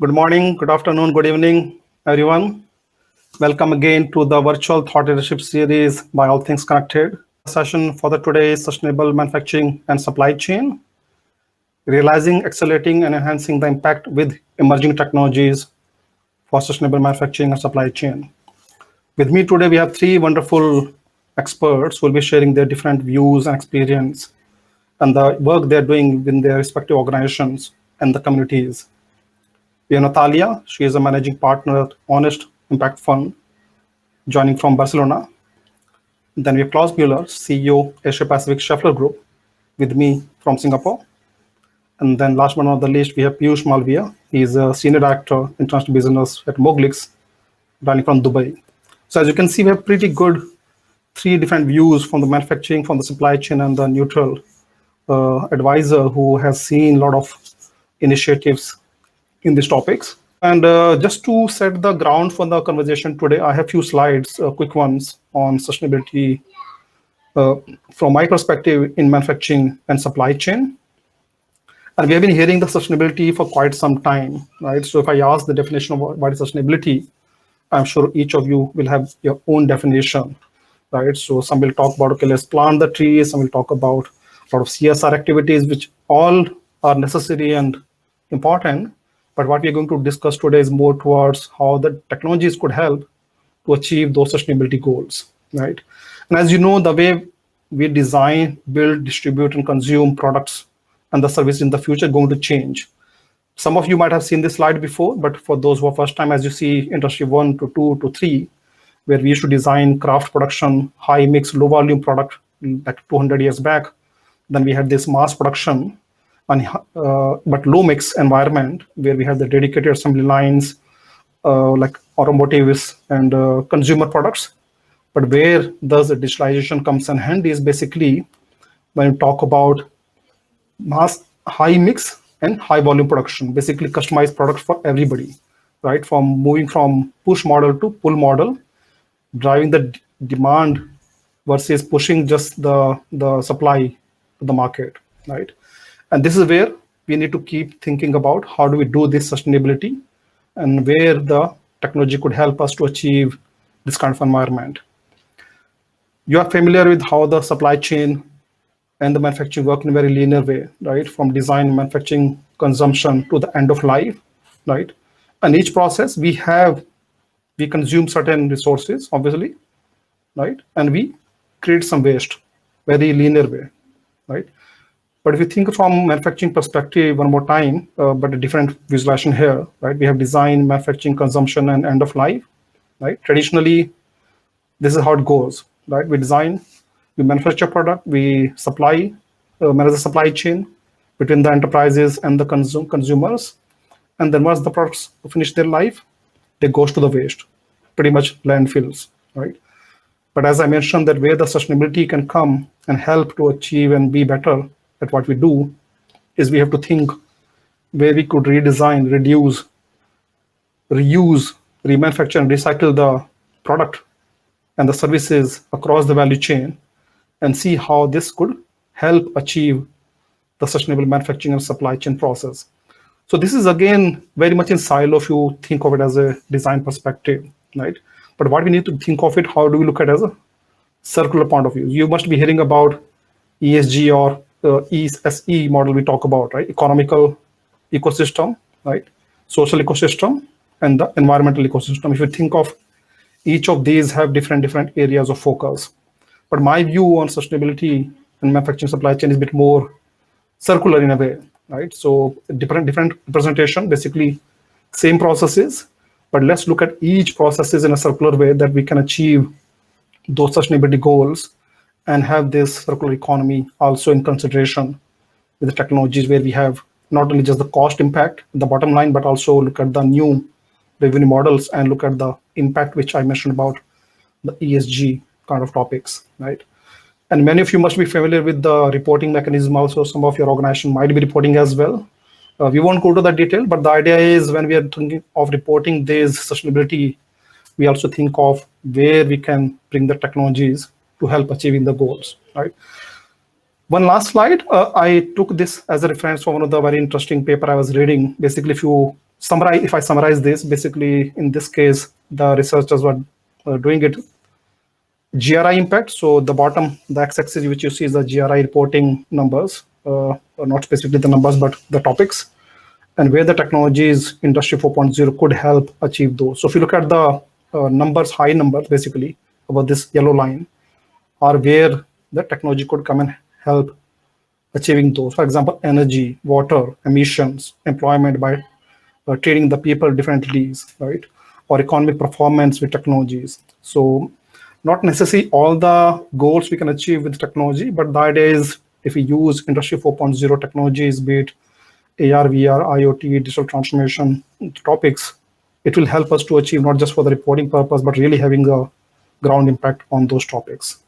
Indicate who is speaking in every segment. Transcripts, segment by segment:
Speaker 1: Good morning, good afternoon, good evening, everyone. Welcome again to the virtual thought leadership series by All Things Connected. Session for the today is sustainable manufacturing and supply chain, realizing, accelerating, and enhancing the impact with emerging technologies for sustainable manufacturing and supply chain. With me today, we have three wonderful experts who will be sharing their different views and experience and the work they're doing in their respective organizations and the communities. We have Natalia. She is a managing partner at Honest Impact Fund, joining from Barcelona. Then we have Klaus Mueller, CEO, Asia Pacific Schaeffler Group, with me from Singapore. And then last but not the least, we have Piyush Malviya. He is a senior director, international business at Moglix, joining from Dubai. So as you can see, we have pretty good three different views from the manufacturing, from the supply chain, and the neutral advisor who has seen a lot of initiatives in these topics. And just to set the ground for the conversation today, I have a few slides, quick ones on sustainability from my perspective in manufacturing and supply chain. And we have been hearing the sustainability for quite some time, right? So if I ask the definition of what is sustainability, I'm sure each of you will have your own definition, right? So some will talk about, okay, let's plant the trees. Some will talk about a lot of CSR activities, which all are necessary and important. But what we're going to discuss today is more towards how the technologies could help to achieve those sustainability goals, right? And as you know, the way we design, build, distribute, and consume products and the service in the future going to change. Some of you might have seen this slide before, but for those who are first time, as you see, industry 1 to 2 to 3, where we used to design craft production, high mix, low volume product like 200 years back. Then we had this mass production, but low mix environment where we have the dedicated assembly lines like automotives and consumer products. But where does the digitalization comes in handy is basically when you talk about mass, high mix, and high volume production, basically customized products for everybody, right? From moving from push model to pull model, driving the demand versus pushing just the supply to the market, right? And this is where we need to keep thinking about how do we do this sustainability and where the technology could help us to achieve this kind of environment. You are familiar with how the supply chain and the manufacturing work in a very linear way, right? From design, manufacturing, consumption to the end of life, right? And each process we consume certain resources, obviously, right? And we create some waste, very linear way, right? But if you think from manufacturing perspective one more time, but a different visualization here, right? We have design, manufacturing, consumption, and end of life, right? Traditionally, this is how it goes, right? We design, we manufacture product, we supply, manage the supply chain between the enterprises and the consumers. And then once the products finish their life, they goes to the waste, pretty much landfills, right? But as I mentioned, that where the sustainability can come and help to achieve and be better at what we do is we have to think where we could redesign, reduce, reuse, remanufacture, and recycle the product and the services across the value chain and see how this could help achieve the sustainable manufacturing and supply chain process. So this is again very much in silo if you think of it as a design perspective, right? But what we need to think of it, how do we look at it as a circular point of view? You must be hearing about ESG or ESE model we talk about, right? Economical ecosystem, right? Social ecosystem, and the environmental ecosystem. If you think of each of these have different areas of focus. But my view on sustainability and manufacturing supply chain is a bit more circular in a way, right? So different representation, basically same processes, but let's look at each processes in a circular way that we can achieve those sustainability goals and have this circular economy also in consideration with the technologies where we have not only just the cost impact, the bottom line, but also look at the new revenue models and look at the impact, which I mentioned about the ESG kind of topics, right? And many of you must be familiar with the reporting mechanism also. Some of your organization might be reporting as well. We won't go to that detail, but the idea is when we are thinking of reporting this sustainability, we also think of where we can bring the technologies to help achieving the goals, right? One last slide. I took this as a reference for one of the very interesting paper I was reading. Basically, if you If I summarize this, basically in this case, the researchers were doing it GRI impact. So the bottom, the x-axis which you see is the GRI reporting numbers, not specifically the numbers, but the topics, and where the technologies Industry 4.0 could help achieve those. So if you look at the numbers, high numbers, basically about this yellow line, are where the technology could come and help achieving those. For example, energy, water, emissions, employment by treating the people differently, right? Or economic performance with technologies. So not necessarily all the goals we can achieve with technology, but the idea is if we use Industry 4.0 technologies, be it AR, VR, IoT, digital transformation topics, it will help us to achieve not just for the reporting purpose, but really having a ground impact on those topics.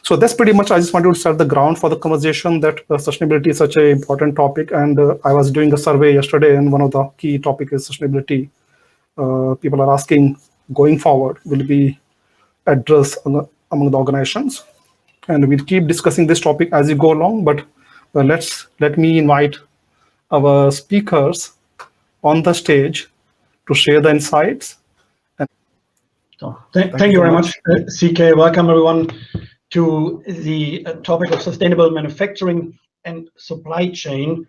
Speaker 1: So that's pretty much, I just wanted to set the ground for the conversation that sustainability is such an important topic. And I was doing a survey yesterday, and one of the key topics is sustainability. People are asking, going forward, will be addressed among the organizations? And we'll keep discussing this topic as we go along, but let me invite our speakers on the stage to share the insights.
Speaker 2: So, thank you very much, CK. Welcome everyone to the topic of sustainable manufacturing and supply chain.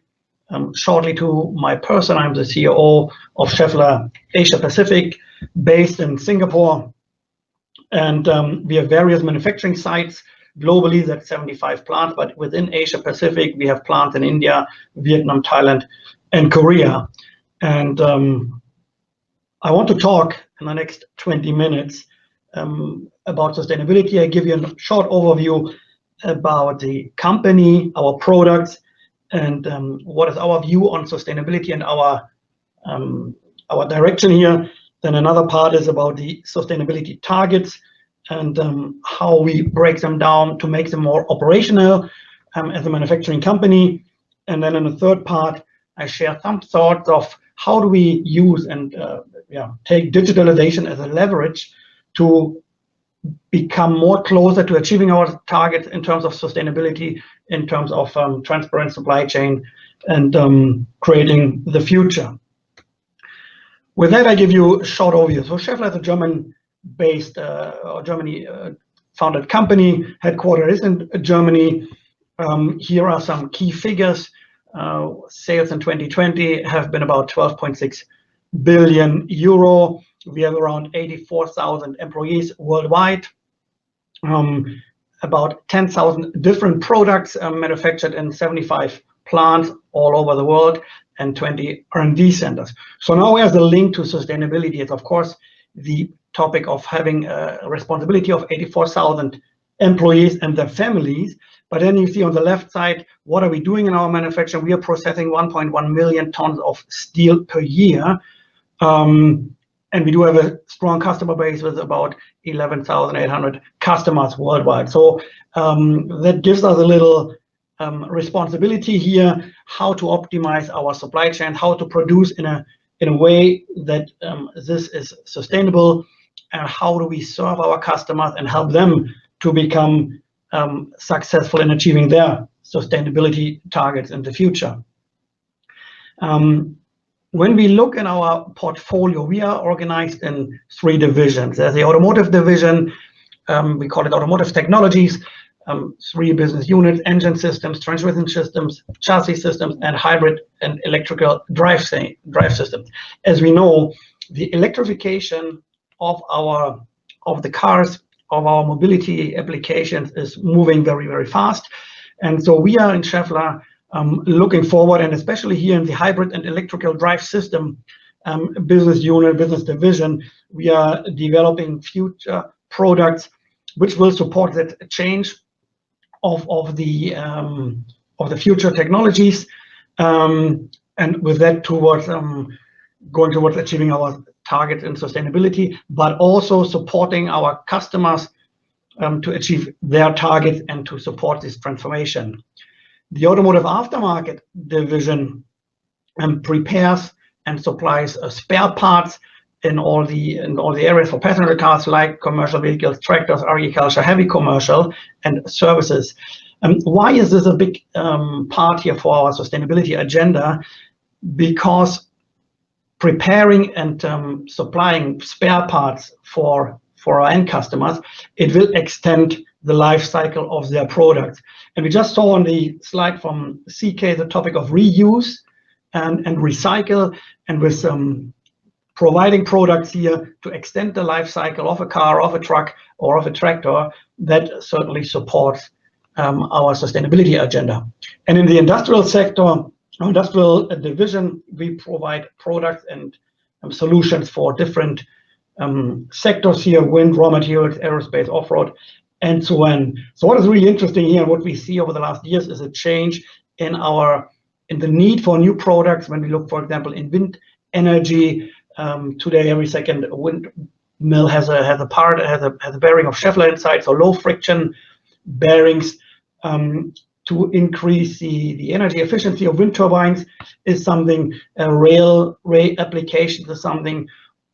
Speaker 2: Shortly to my person, I'm the CEO of Schaeffler Asia Pacific, based in Singapore. And we have various manufacturing sites globally, that's 75 plants, but within Asia Pacific, we have plants in India, Vietnam, Thailand, and Korea. And I want to talk in the next 20 minutes about sustainability. I give you a short overview about the company, our products, and what is our view on sustainability and our direction here. Then another part is about the sustainability targets and how we break them down to make them more operational as a manufacturing company. And then in the third part, I share some thoughts of how do we use and take digitalization as a leverage to become more closer to achieving our targets in terms of sustainability, in terms of transparent supply chain, and creating the future. With that, I give you a short overview. So Schaeffler is a German-based or Germany-founded company. Headquarters is in Germany. Here are some key figures. Sales in 2020 have been about 12.6 billion euro. We have around 84,000 employees worldwide. About 10,000 different products manufactured in 75 plants all over the world and 20 R&D centers. So now we have the link to sustainability. It's of course the topic of having a responsibility of 84,000 employees and their families. But then you see on the left side, what are we doing in our manufacturing? We are processing 1.1 million tons of steel per year. And we do have a strong customer base with about 11,800 customers worldwide. So that gives us a little responsibility here, how to optimize our supply chain, how to produce in a way that this is sustainable, and how do we serve our customers and help them to become successful in achieving their sustainability targets in the future. When we look in our portfolio, we are organized in 3 divisions. There's the automotive division, we call it automotive technologies, 3 business units: engine systems, transmission systems, chassis systems, and hybrid and electrical drive systems. As we know, the electrification of the cars, of our mobility applications is moving very, very fast. And so we are in Schaeffler looking forward, and especially here in the hybrid and electrical drive system business unit, business division, we are developing future products which will support that change of the future technologies, and with that towards going towards achieving our targets in sustainability, but also supporting our customers to achieve their targets and to support this transformation. The automotive aftermarket division prepares and supplies spare parts in all the areas for passenger cars, like commercial vehicles, tractors, agriculture, heavy commercial, and services. Why is this a big part here for our sustainability agenda? Because preparing and supplying spare parts for our end customers, it will extend the life cycle of their products. And we just saw on the slide from CK the topic of reuse and recycle, and with providing products here to extend the life cycle of a car, of a truck, or of a tractor, that certainly supports our sustainability agenda. And in the industrial sector, industrial division, we provide products and solutions for different sectors here: wind, raw materials, aerospace, off-road, and so on. So what is really interesting here, and what we see over the last years, is a change in the need for new products. When we look, for example, in wind energy, today every second windmill has a bearing of Schaeffler inside, so low friction bearings to increase the energy efficiency of wind turbines is something. Railway applications is something.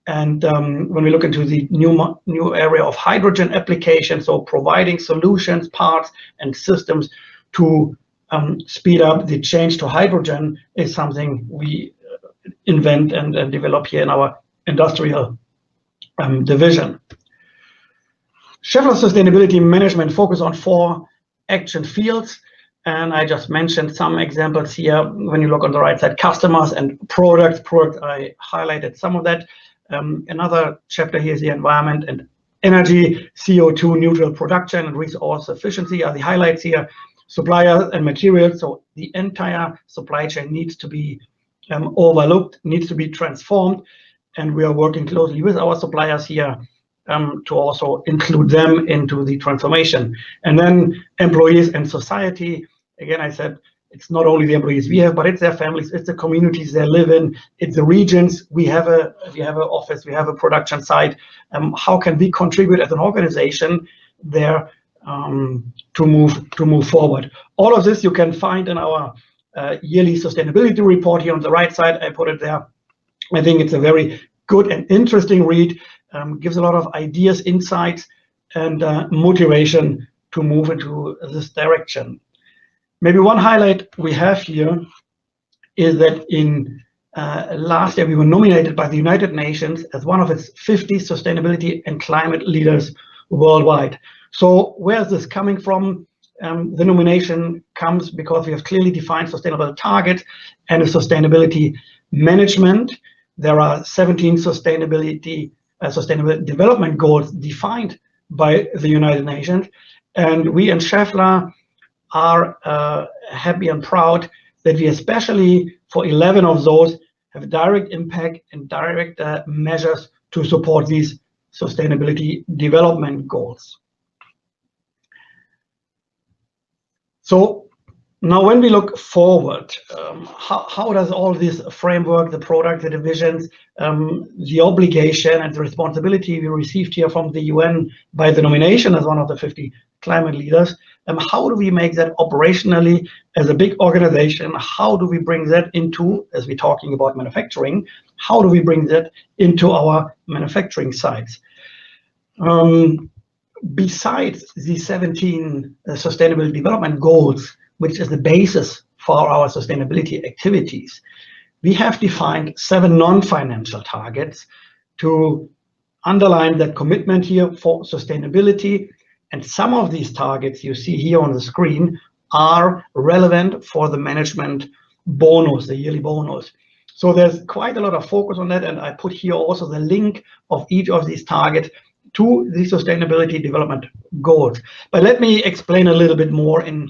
Speaker 2: And when we look into the new area of hydrogen application, so providing solutions, parts, and systems to speed up the change to hydrogen is something we invent and develop here in our industrial division. Schaeffler Sustainability Management focus on 4 action fields, and I just mentioned some examples here. When you look on the right side, customers and products, I highlighted some of that. Another chapter here is the environment and energy, CO2 neutral production and resource efficiency are the highlights here. Suppliers and materials, so the entire supply chain needs to be overlooked, needs to be transformed, and we are working closely with our suppliers here to also include them into the transformation. And then employees and society, again, I said it's not only the employees we have, but it's their families, it's the communities they live in, it's the regions. We have an office, we have a production site. How can we contribute as an organization there to move forward? All of this you can find in our yearly sustainability report here on the right side. I put it there. I think it's a very good and interesting read. Gives a lot of ideas, insights, and motivation to move into this direction. Maybe one highlight we have here is that in last year we were nominated by the United Nations as one of its 50 sustainability and climate leaders worldwide. So where is this coming from? The nomination comes because we have clearly defined sustainable targets and a sustainability management. There are 17 sustainable development goals defined by the United Nations, and we in Schaeffler are happy and proud that we, especially for 11 of those, have direct impact and direct measures to support these sustainability development goals. So now when we look forward, how does all this framework, the product, the divisions, the obligation and the responsibility we received here from the UN by the nomination as one of the 50 climate leaders, how do we make that operationally as a big organization? How do we bring that into, as we're talking about manufacturing, how do we bring that into our manufacturing sites? Besides the 17 sustainable development goals, which is the basis for our sustainability activities, we have defined 7 non-financial targets to underline that commitment here for sustainability. And some of these targets you see here on the screen are relevant for the management bonus, the yearly bonus. So there's quite a lot of focus on that, and I put here also the link of each of these targets to the sustainability development goals. But let me explain a little bit more in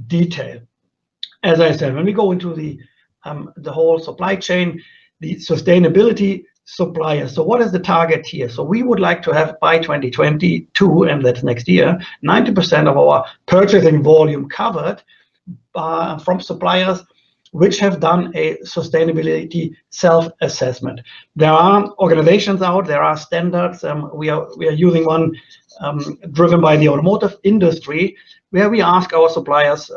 Speaker 2: detail. As I said, when we go into the whole supply chain, the sustainability supplier. So what is the target here? So we would like to have by 2022, and that's next year, 90% of our purchasing volume covered from suppliers which have done a sustainability self-assessment. There are organizations out, there are standards. We are using one driven by the automotive industry, where we ask our suppliers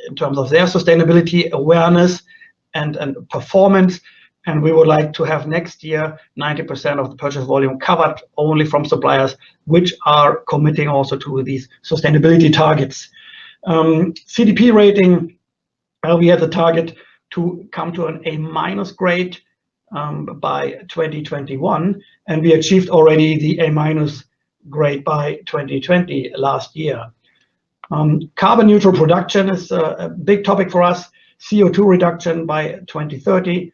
Speaker 2: in terms of their sustainability awareness and performance. And we would like to have next year 90% of the purchase volume covered only from suppliers which are committing also to these sustainability targets. CDP rating, we have the target to come to an A- grade by 2021, and we achieved already the A- grade by 2020 last year. Carbon neutral production is a big topic for us. CO2 reduction by 2030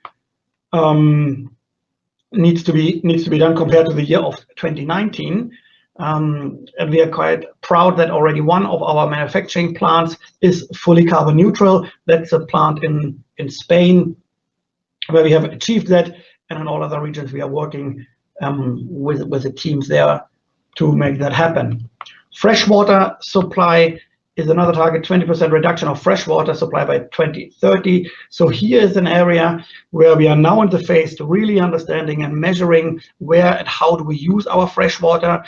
Speaker 2: needs to be done compared to the year of 2019. And we are quite proud that already one of our manufacturing plants is fully carbon neutral. That's a plant in Spain, where we have achieved that, and in all other regions we are working with the teams there to make that happen. Freshwater supply is another target, 20% reduction of freshwater supply by 2030. So here is an area where we are now in the phase to really understanding and measuring where and how do we use our freshwater,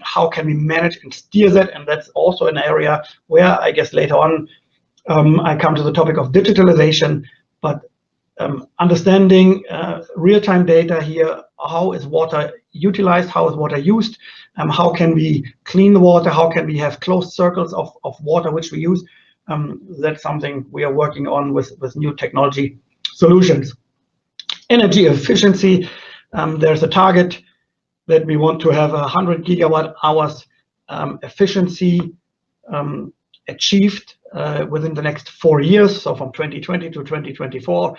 Speaker 2: how can we manage and steer that, and that's also an area where I guess later on I come to the topic of digitalization, but understanding real-time data here, how is water utilized, how is water used, how can we clean the water, how can we have closed circles of water which we use. That's something we are working on with new technology solutions. Energy efficiency, there's a target that we want to have 100 gigawatt hours efficiency achieved within the next 4 years, so from 2020 to 2024.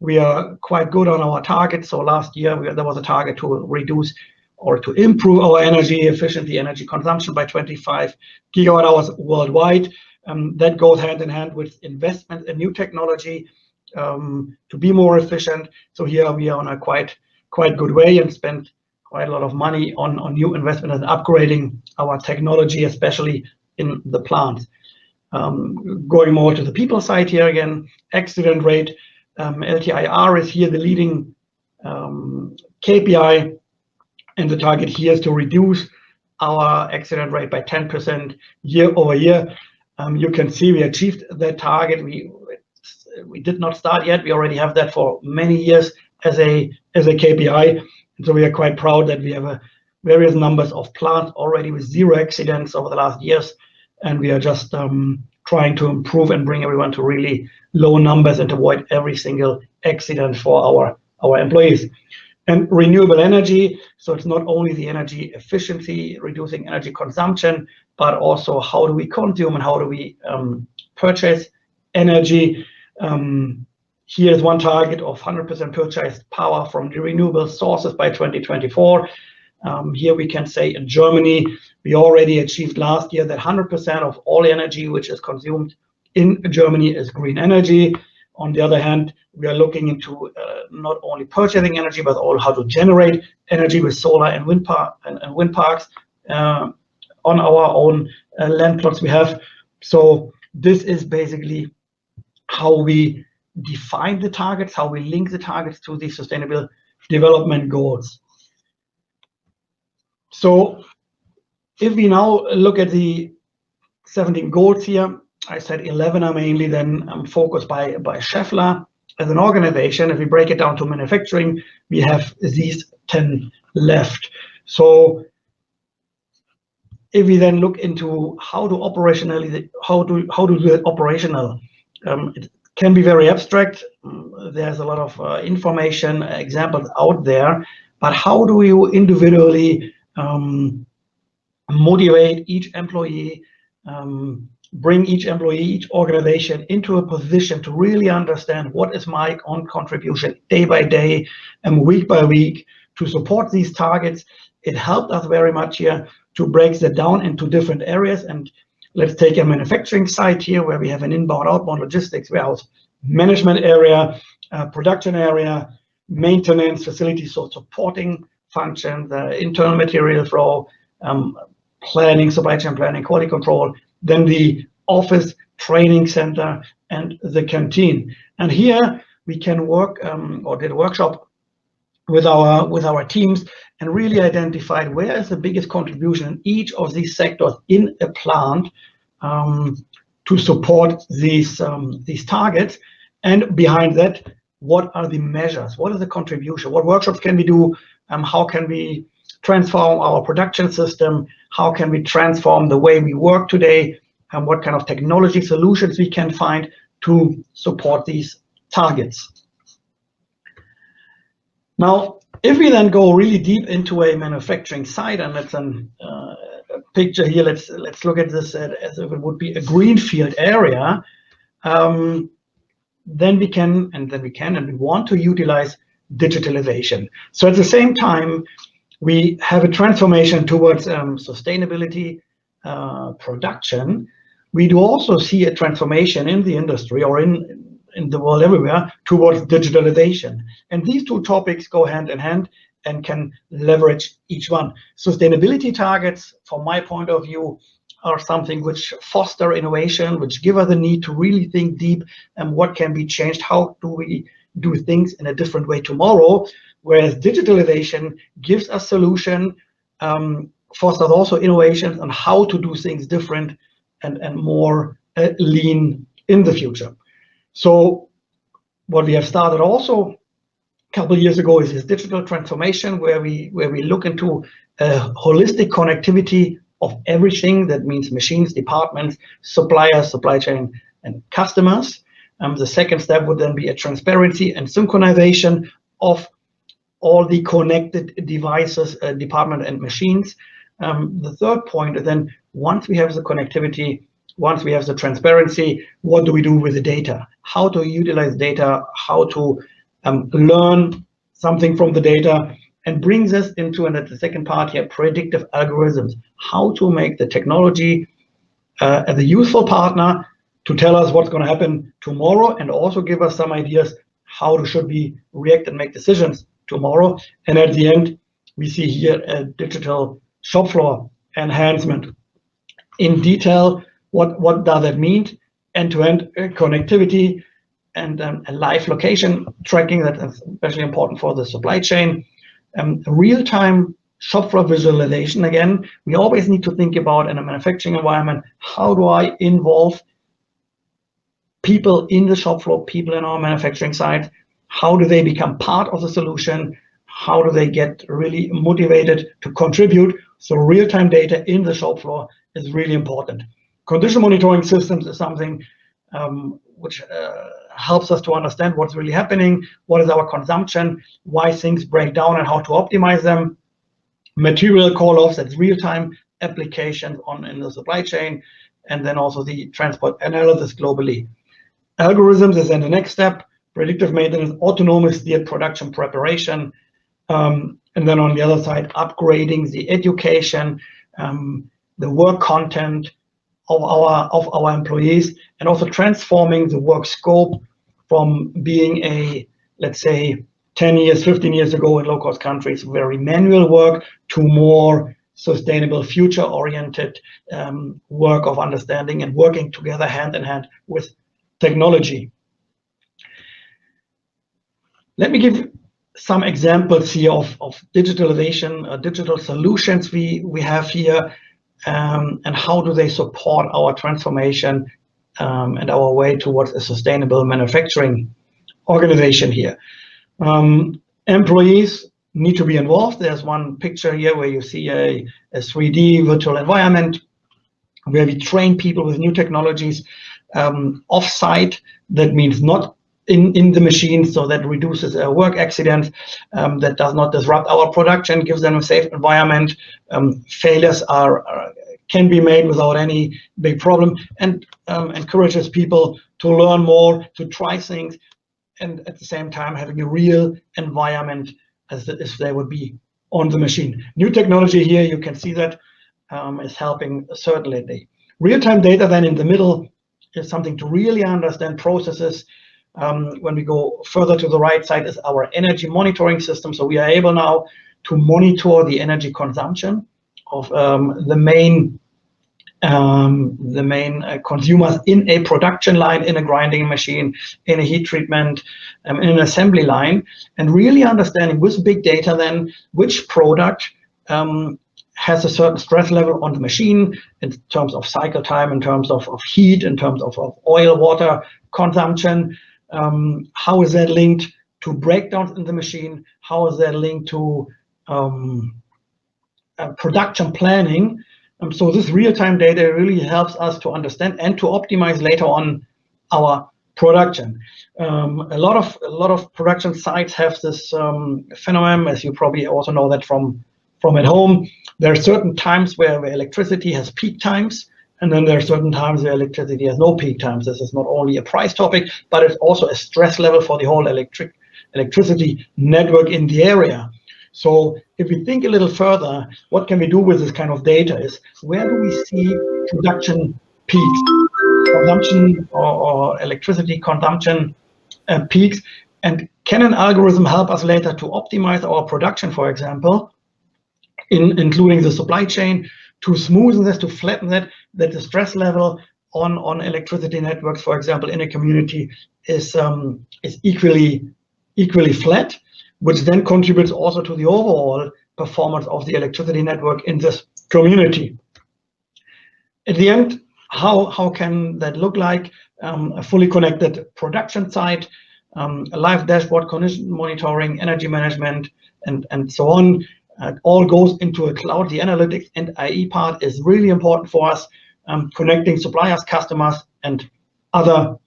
Speaker 2: We are quite good on our target. So last year there was a target to reduce or to improve our energy efficiency, energy consumption by 25 gigawatt hours worldwide. That goes hand in hand with investment in new technology to be more efficient. So here we are on a quite good way and spend quite a lot of money on new investment and upgrading our technology, especially in the plants. Going more to the people side here again, accident rate. LTIR is here the leading KPI, and the target here is to reduce our accident rate by 10% year over year. You can see we achieved that target. We did not start yet. We already have that for many years as a KPI. And so we are quite proud that we have various numbers of plants already with 0 accidents over the last years, and we are just trying to improve and bring everyone to really low numbers and avoid every single accident for our employees. And renewable energy, so it's not only the energy efficiency, reducing energy consumption, but also how do we consume and how do we purchase energy. Here is one target of 100% purchased power from the renewable sources by 2024. Here we can say in Germany, we already achieved last year that 100% of all energy which is consumed in Germany is green energy. On the other hand, we are looking into not only purchasing energy, but also how to generate energy with solar and wind parks on our own land plots we have. So this is basically how we define the targets, how we link the targets to the sustainable development goals. So if we now look at the 17 goals here, I said 11 are mainly then focused by Schaeffler as an organization. If we break it down to manufacturing, we have these 10 left. So if we then look into how do operationally, how do it operational, it can be very abstract. There's a lot of information, examples out there, but how do you individually motivate each employee, bring each employee, each organization into a position to really understand what is my own contribution day by day and week by week to support these targets. It helped us very much here to break that down into different areas. And let's take a manufacturing site here where we have an inbound, outbound logistics, warehouse management area, production area, maintenance facilities, so supporting functions, the internal material flow, planning, supply chain planning, quality control, then the office, training center, and the canteen. And here we can work or did a workshop with our teams and really identified where is the biggest contribution in each of these sectors in a plant to support these targets. And behind that, what are the measures? What is the contribution? What workshops can we do? How can we transform our production system? How can we transform the way we work today? And what kind of technology solutions we can find to support these targets? Now, if we then go really deep into a manufacturing site, and let's a picture here, let's look at this as if it would be a greenfield area, then we can and we want to utilize digitalization. So at the same time, we have a transformation towards sustainability production. We do also see a transformation in the industry or in the world everywhere towards digitalization. And these two topics go hand in hand and can leverage each one. Sustainability targets, from my point of view, are something which foster innovation, which give us the need to really think deep and what can be changed, how do we do things in a different way tomorrow, whereas digitalization gives us solution, fosters also innovations on how to do things different and more lean in the future. So what we have started also a couple of years ago is this digital transformation where we look into holistic connectivity of everything. That means machines, departments, suppliers, supply chain, and customers. The second step would then be a transparency and synchronization of all the connected devices, department and machines. The third point is then once we have the connectivity, once we have the transparency, what do we do with the data? How to utilize data, how to learn something from the data, and brings us into, and that's the second part here, predictive algorithms. How to make the technology as a useful partner to tell us what's going to happen tomorrow, and also give us some ideas how should we react and make decisions tomorrow. And at the end, we see here a digital shop floor enhancement. In detail, what does that mean? End-to-end connectivity and a live location tracking, that is especially important for the supply chain. Real-time shop floor visualization. Again, we always need to think about in a manufacturing environment, how do I involve people in the shop floor, people in our manufacturing site? How do they become part of the solution? How do they get really motivated to contribute? So real-time data in the shop floor is really important. Condition monitoring systems is something which helps us to understand what's really happening, what is our consumption, why things break down, and how to optimize them. Material call-offs, that's real-time applications in the supply chain, and then also the transport analysis globally. Algorithms is then the next step, predictive maintenance, autonomous steered production preparation, and then on the other side, upgrading the education, the work content of our employees, and also transforming the work scope from being a, let's say, 10 years, 15 years ago in low-cost countries, very manual work, to more sustainable, future-oriented work of understanding and working together hand in hand with technology. Let me give some examples here of digitalization, digital solutions we have here, and how do they support our transformation and our way towards a sustainable manufacturing organization here. Employees need to be involved. There's one picture here where you see a 3D virtual environment where we train people with new technologies off-site. That means not in the machine, so that reduces work accidents, that does not disrupt our production, gives them a safe environment. Failures can be made without any big problem, and encourages people to learn more, to try things, and at the same time having a real environment as if they would be on the machine. New technology here, you can see that is helping certainly. Real-time data then in the middle is something to really understand processes. When we go further to the right side is our energy monitoring system. So we are able now to monitor the energy consumption of the main consumers in a production line, in a grinding machine, in a heat treatment, in an assembly line, and really understanding with big data then which product has a certain stress level on the machine in terms of cycle time, in terms of heat, in terms of oil, water consumption. How is that linked to breakdowns in the machine? How is that linked to production planning? So this real-time data really helps us to understand and to optimize later on our production. A lot of production sites have this phenomenon, as you probably also know that from at home. There are certain times where electricity has peak times, and then there are certain times where electricity has no peak times. This is not only a price topic, but it's also a stress level for the whole electricity network in the area. So if we think a little further, what can we do with this kind of data is, where do we see production peaks, consumption or electricity consumption peaks, and can an algorithm help us later to optimize our production, for example, including the supply chain, to smoothen this, to flatten that the stress level on electricity networks, for example, in a community is equally flat, which then contributes also to the overall performance of the electricity network in this community. At the end, how can that look like? A fully connected production site, a live dashboard, condition monitoring, energy management, and so on. It all goes into a cloud. The analytics and IE part is really important for us, connecting suppliers, customers, and other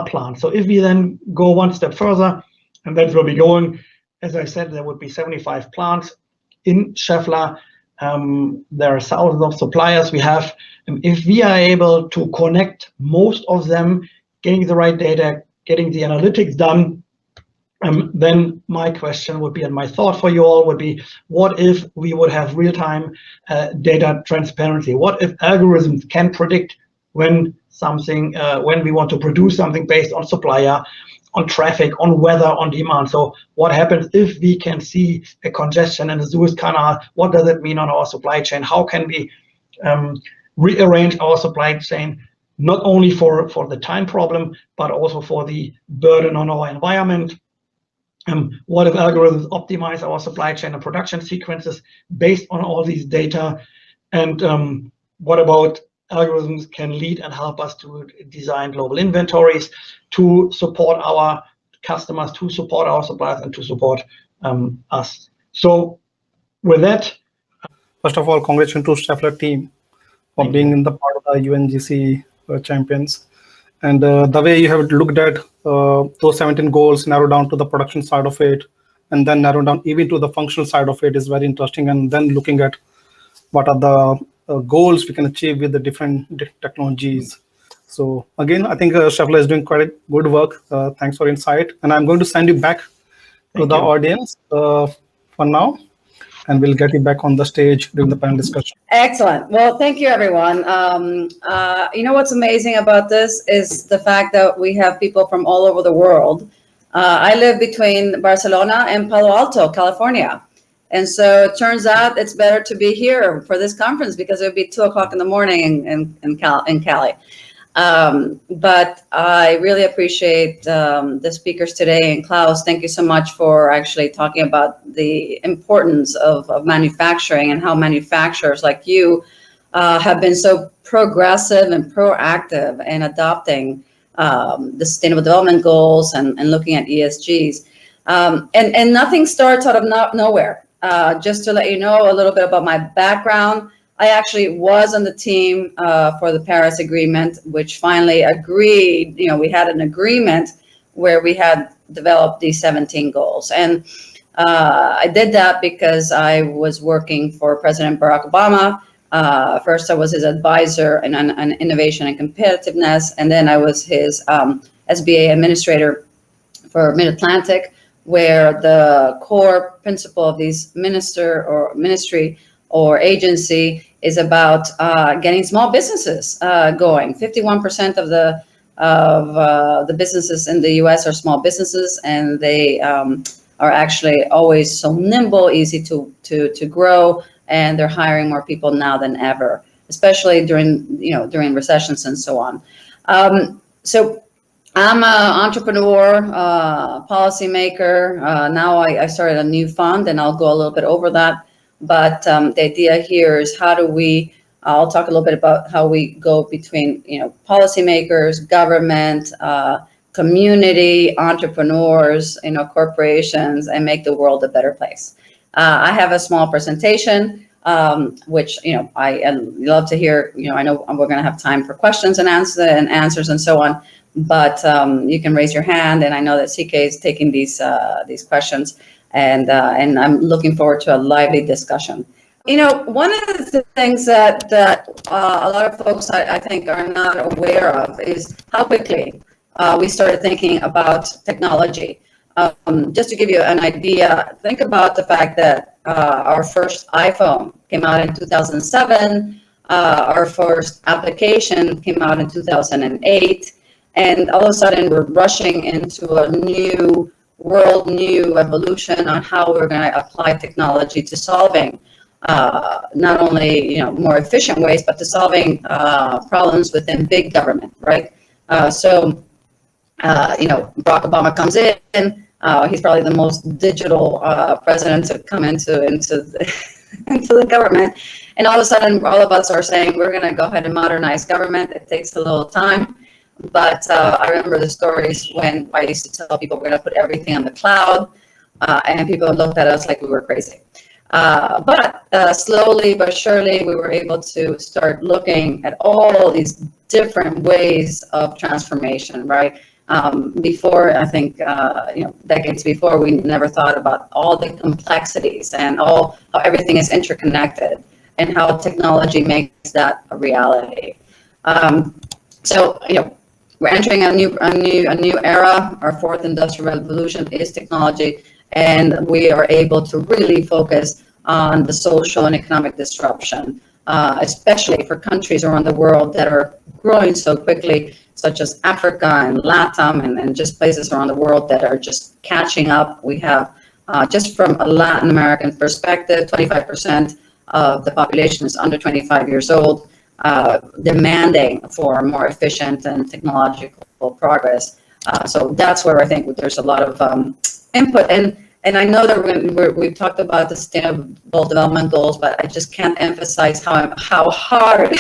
Speaker 2: plants. So if we then go one step further, and that's where we're going, as I said, there would be 75 plants in Schaeffler. There are thousands of suppliers we have. If we are able to connect most of them, getting the right data, getting the analytics done, then my question would be, and my thought for you all would be, what if we would have real-time data transparency? What if algorithms can predict when we want to produce something based on supplier, on traffic, on weather, on demand? So what happens if we can see a congestion in the Suez Canal? What does it mean on our supply chain? How can we rearrange our supply chain, not only for the time problem, but also for the burden on our environment? What if algorithms optimize our supply chain and production sequences based on all these data? And what about algorithms can lead and help us to design global inventories to support our customers, to support our suppliers, and to support us? So with that,
Speaker 1: First of all, congratulations to Schaeffler team for being in the part of the UNGC champions. And the way you have looked at those 17 goals, narrow down to the production side of it, and then narrow down even to the functional side of it is very interesting. And then looking at what are the goals we can achieve with the different technologies. So again, I think Schaeffler is doing quite good work. Thanks for insight. And I'm going to send you back to the audience for now. And we'll get you back on the stage during the panel discussion.
Speaker 3: Excellent. Well, thank you, everyone. You know what's amazing about this is the fact that we have people from all over the world. I live between Barcelona and Palo Alto, California. And so it turns out it's better to be here for this conference because it would be 2 o'clock in the morning in Cali. But I really appreciate the speakers today. And Klaus, thank you so much for actually talking about the importance of manufacturing and how manufacturers like you have been so progressive and proactive in adopting the Sustainable Development Goals and looking at ESGs. And nothing starts out of nowhere. Just to let you know a little bit about my background, I actually was on the team for the Paris Agreement, which finally agreed, we had an agreement where we had developed these 17 goals. And I did that because I was working for President Barack Obama. First, I was his advisor on innovation and competitiveness, and then I was his SBA administrator for Mid-Atlantic, where the core principle of these ministry or agency is about getting small businesses going. 51% of the businesses in the U.S. are small businesses, and they are actually always so nimble, easy to grow, and they're hiring more people now than ever, especially during recessions and so on. So I'm an entrepreneur, policymaker. Now I started a new fund, and I'll go a little bit over that. But the idea here is I'll talk a little bit about how we go between, policymakers, government, community, entrepreneurs, corporations, and make the world a better place. I have a small presentation. which, I love to hear. I know we're going to have time for questions and answers and so on, but you can raise your hand, and I know that CK is taking these questions, and I'm looking forward to a lively discussion. One of the things that a lot of folks I think are not aware of is how quickly we started thinking about technology. Just to give you an idea, think about the fact that our first iPhone came out in 2007, our first application came out in 2008, and all of a sudden we're rushing into a new world, new evolution on how we're going to apply technology to solving not only more efficient ways, but to solving problems within big government, right? So Barack Obama comes in. He's probably the most digital president to come into the government, and all of a sudden, all of us are saying we're going to go ahead and modernize government. It takes a little time, but I remember the stories when I used to tell people we're going to put everything on the cloud, and people looked at us like we were crazy. But slowly but surely, we were able to start looking at all these different ways of transformation, right? Before, I think, decades before, we never thought about all the complexities and how everything is interconnected and how technology makes that a reality. So, we're entering a new era. Our fourth industrial revolution is technology, and we are able to really focus on the social and economic disruption, especially for countries around the world that are growing so quickly, such as Africa and LATAM, and just places around the world that are just catching up. We have, just from a Latin American perspective, 25% of the population is under 25 years old, demanding for more efficient and technological progress. So that's where I think there's a lot of input. And I know that we've talked about the Sustainable Development Goals, but I just can't emphasize how hard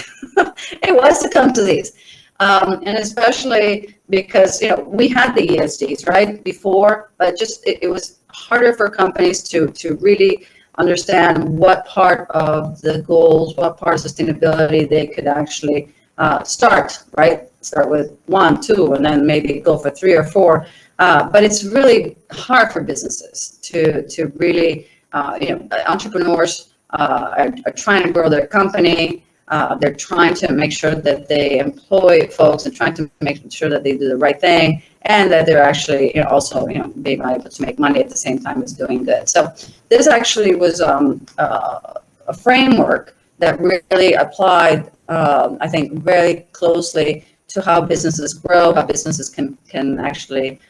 Speaker 3: it was to come to these. And especially because, we had the ESGs, right, before, but it was harder for companies to really understand what part of the goals, what part of sustainability they could actually start, right? Start with 1, 2, and then maybe go for 3 or 4. But it's really hard for businesses to really, entrepreneurs are trying to grow their company. They're trying to make sure that they employ folks and trying to make sure that they do the right thing, and that they're actually, also, being able to make money at the same time as doing good. So this actually was a framework that really applied, I think, very closely to how businesses grow, how businesses can actually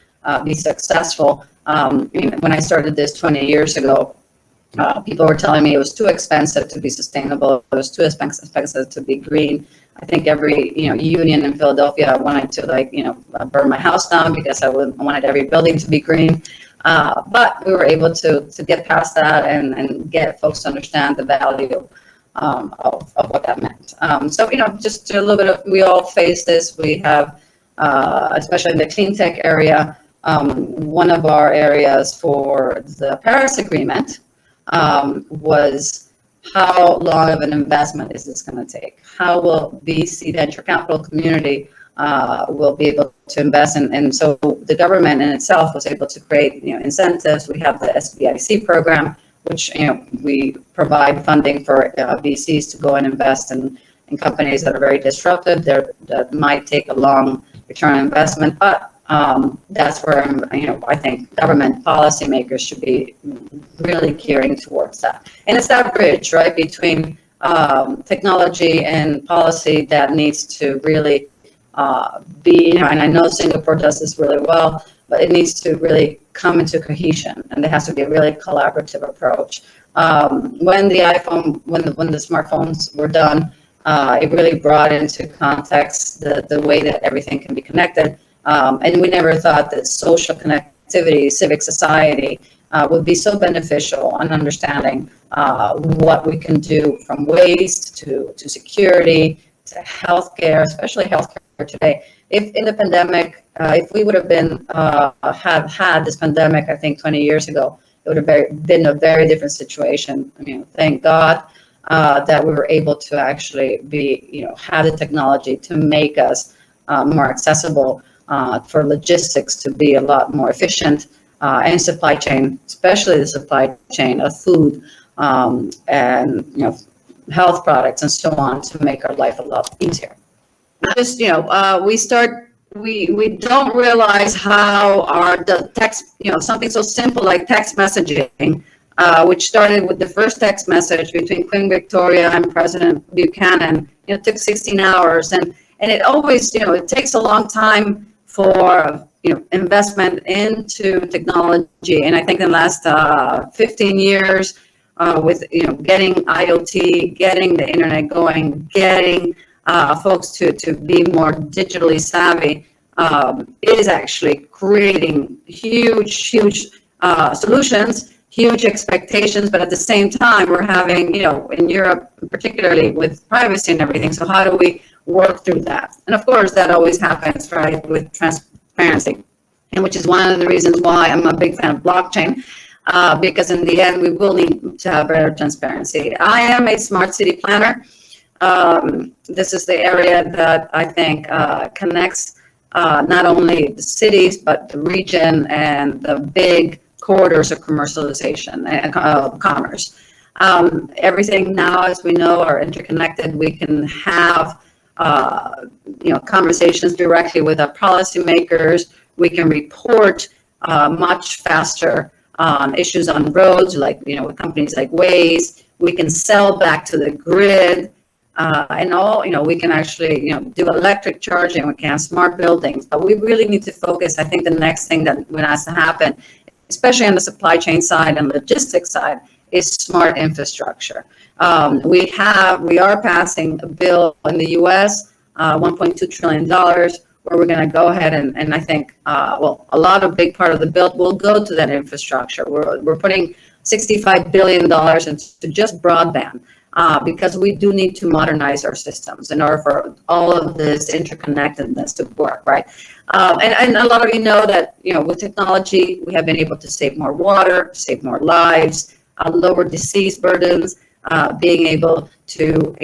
Speaker 3: be successful. When I started this 20 years ago, people were telling me it was too expensive to be sustainable. It was too expensive to be green. I think every union in Philadelphia wanted to burn my house down because I wanted every building to be green. But we were able to get past that and get folks to understand the value of what that meant. So just a little bit of, we all face this. We have, especially in the clean tech area, one of our areas for the Paris Agreement was how long of an investment is this going to take? How will VC venture capital community will be able to invest in? And so the government in itself was able to create incentives. We have the SBIC program, which we provide funding for VCs to go and invest in companies that are very disruptive. That might take a long return on investment, but that's where I think government policymakers should be really gearing towards that. And it's that bridge, right, between technology and policy that needs to really be, and I know Singapore does this really well, but it needs to really come into cohesion, and there has to be a really collaborative approach. When the iPhone, when the smartphones were done, it really brought into context the way that everything can be connected. And we never thought that social connectivity, civic society, would be so beneficial on understanding what we can do from waste to security to healthcare, especially healthcare today. If in the pandemic, if we would have been have had this pandemic, I think 20 years ago, it would have been a very different situation. I mean, thank God that we were able to actually have the technology to make us more accessible for logistics to be a lot more efficient, and supply chain, especially the supply chain of food and health products and so on, to make our life a lot easier. Just we don't realize how the text, something so simple like text messaging, which started with the first text message between Queen Victoria and President Buchanan, took 16 hours, and it always, it takes a long time for investment into technology. And I think in the last 15 years, with getting IoT, getting the internet going, getting folks to be more digitally savvy, is actually creating huge solutions, huge expectations, but at the same time, we're having, in Europe, particularly with privacy and everything. So how do we work through that? And of course, that always happens, right, with transparency, and which is one of the reasons why I'm a big fan of blockchain, because in the end, we will need to have better transparency. I am a smart city planner. This is the area that I think connects not only the cities, but the region and the big corridors of commercialization and commerce. Everything now, as we know, are interconnected. We can have conversations directly with our policymakers. We can report much faster on issues on roads, like with companies like Waze. We can sell back to the grid, and all. We can actually do electric charging. We can have smart buildings. But we really need to focus. I think the next thing that has to happen, especially on the supply chain side and logistics side, is smart infrastructure. We are passing a bill in the U.S., $1.2 trillion, where we're going to go ahead and I think, a lot of big part of the bill will go to that infrastructure. We're putting $65 billion into just broadband, because we do need to modernize our systems in order for all of this interconnectedness to work, right? And a lot of you know that, with technology, we have been able to save more water, save more lives, lower disease burdens, being able to,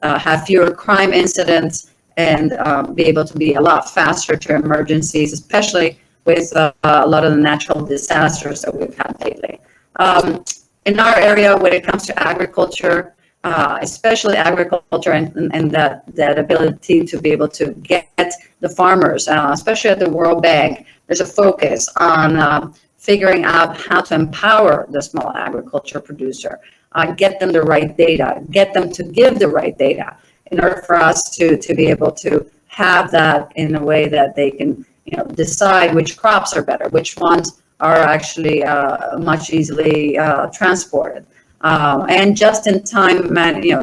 Speaker 3: have fewer crime incidents, and be able to be a lot faster to emergencies, especially with a lot of the natural disasters that we've had lately. In our area, when it comes to agriculture, especially agriculture and that ability to be able to get the farmers, especially at the World Bank, there's a focus on figuring out how to empower the small agriculture producer, get them the right data, get them to give the right data in order for us to be able to have that in a way that they can decide which crops are better, which ones are actually much easily transported. And just-in-time,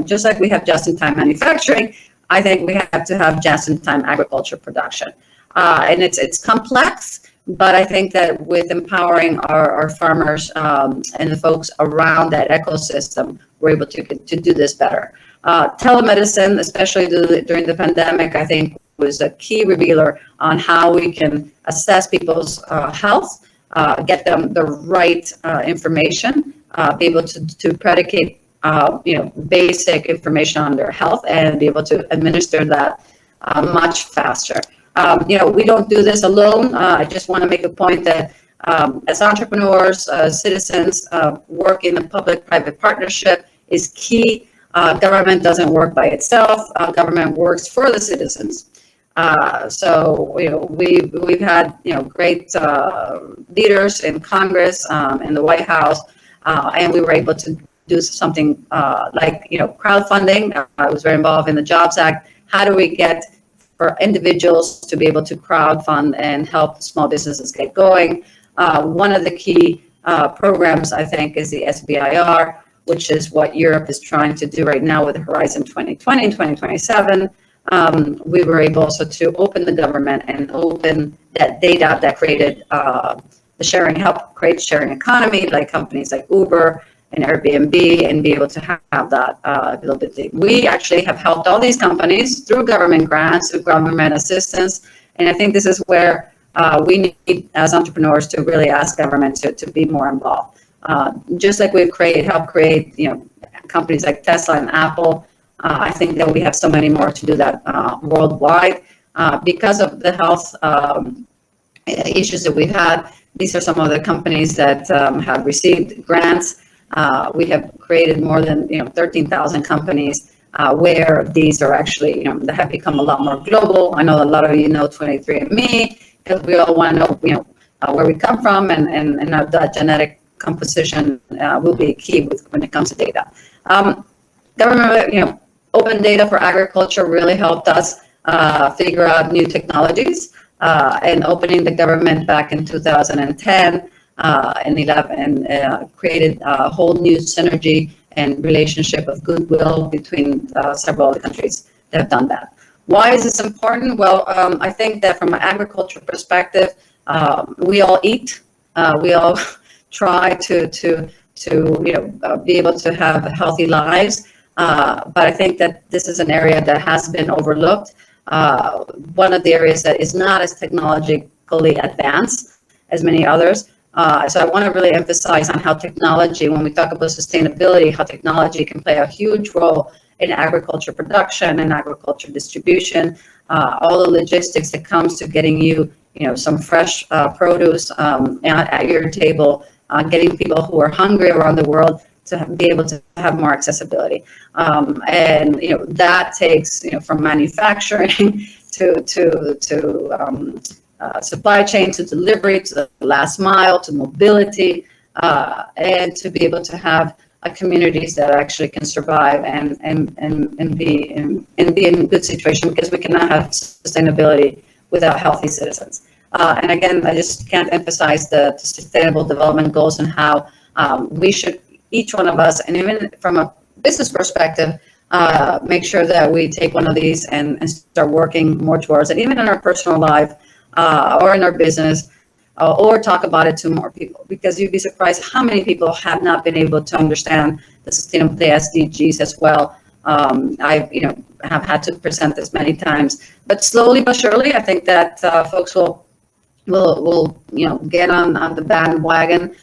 Speaker 3: just like we have just-in-time manufacturing, I think we have to have just-in-time agriculture production. And it's complex, but I think that with empowering our farmers and the folks around that ecosystem, we're able to do this better. Telemedicine, especially during the pandemic, I think was a key revealer on how we can assess people's health, get them the right information, be able to predicate, basic information on their health, and be able to administer that much faster. We don't do this alone. I just want to make a point that as entrepreneurs, citizens, work in a public-private partnership is key. Government doesn't work by itself. Government works for the citizens. So we've had great leaders in Congress, in the White House, and we were able to do something like crowdfunding. I was very involved in the Jobs Act. How do we get for individuals to be able to crowdfund and help small businesses get going? One of the key programs, I think, is the SBIR, which is what Europe is trying to do right now with Horizon 2020 and 2027. We were able also to open the government and open that data that created the help create sharing economy, like companies like Uber and Airbnb, and be able to have that ability. We actually have helped all these companies through government grants, through government assistance, and I think this is where we need, as entrepreneurs, to really ask government to be more involved. Just like we've helped create, companies like Tesla and Apple. I think that we have so many more to do that worldwide because of the health issues that we've had. These are some of the companies that have received grants. We have created more than 13,000 companies where these are actually that have become a lot more global. I know a lot of you know 23andMe because we all want to know where we come from, and that genetic composition will be key when it comes to data. Government, open data for agriculture really helped us figure out new technologies. And opening the government back in 2010 and 11 created a whole new synergy and relationship of goodwill between several of the countries that have done that. Why is this important? Well, I think that from an agriculture perspective, we all eat. We all try to be able to have healthy lives. But I think that this is an area that has been overlooked. One of the areas that is not as technologically advanced as many others. So I want to really emphasize on how technology, when we talk about sustainability, how technology can play a huge role in agriculture production and agriculture distribution, all the logistics that comes to getting you, some fresh produce at your table, getting people who are hungry around the world to be able to have more accessibility. And that takes from manufacturing to supply chain, to delivery, to the last mile, to mobility, and to be able to have communities that actually can survive and be in good situation, because we cannot have sustainability without healthy citizens. And again, I just can't emphasize the Sustainable Development Goals and how we should, each one of us, and even from a business perspective, make sure that we take one of these and start working more towards it, even in our personal life or in our business, or talk about it to more people, because you'd be surprised how many people have not been able to understand the sustainability SDGs as well. I have had to present this many times, but slowly but surely, I think that folks will get on the bandwagon,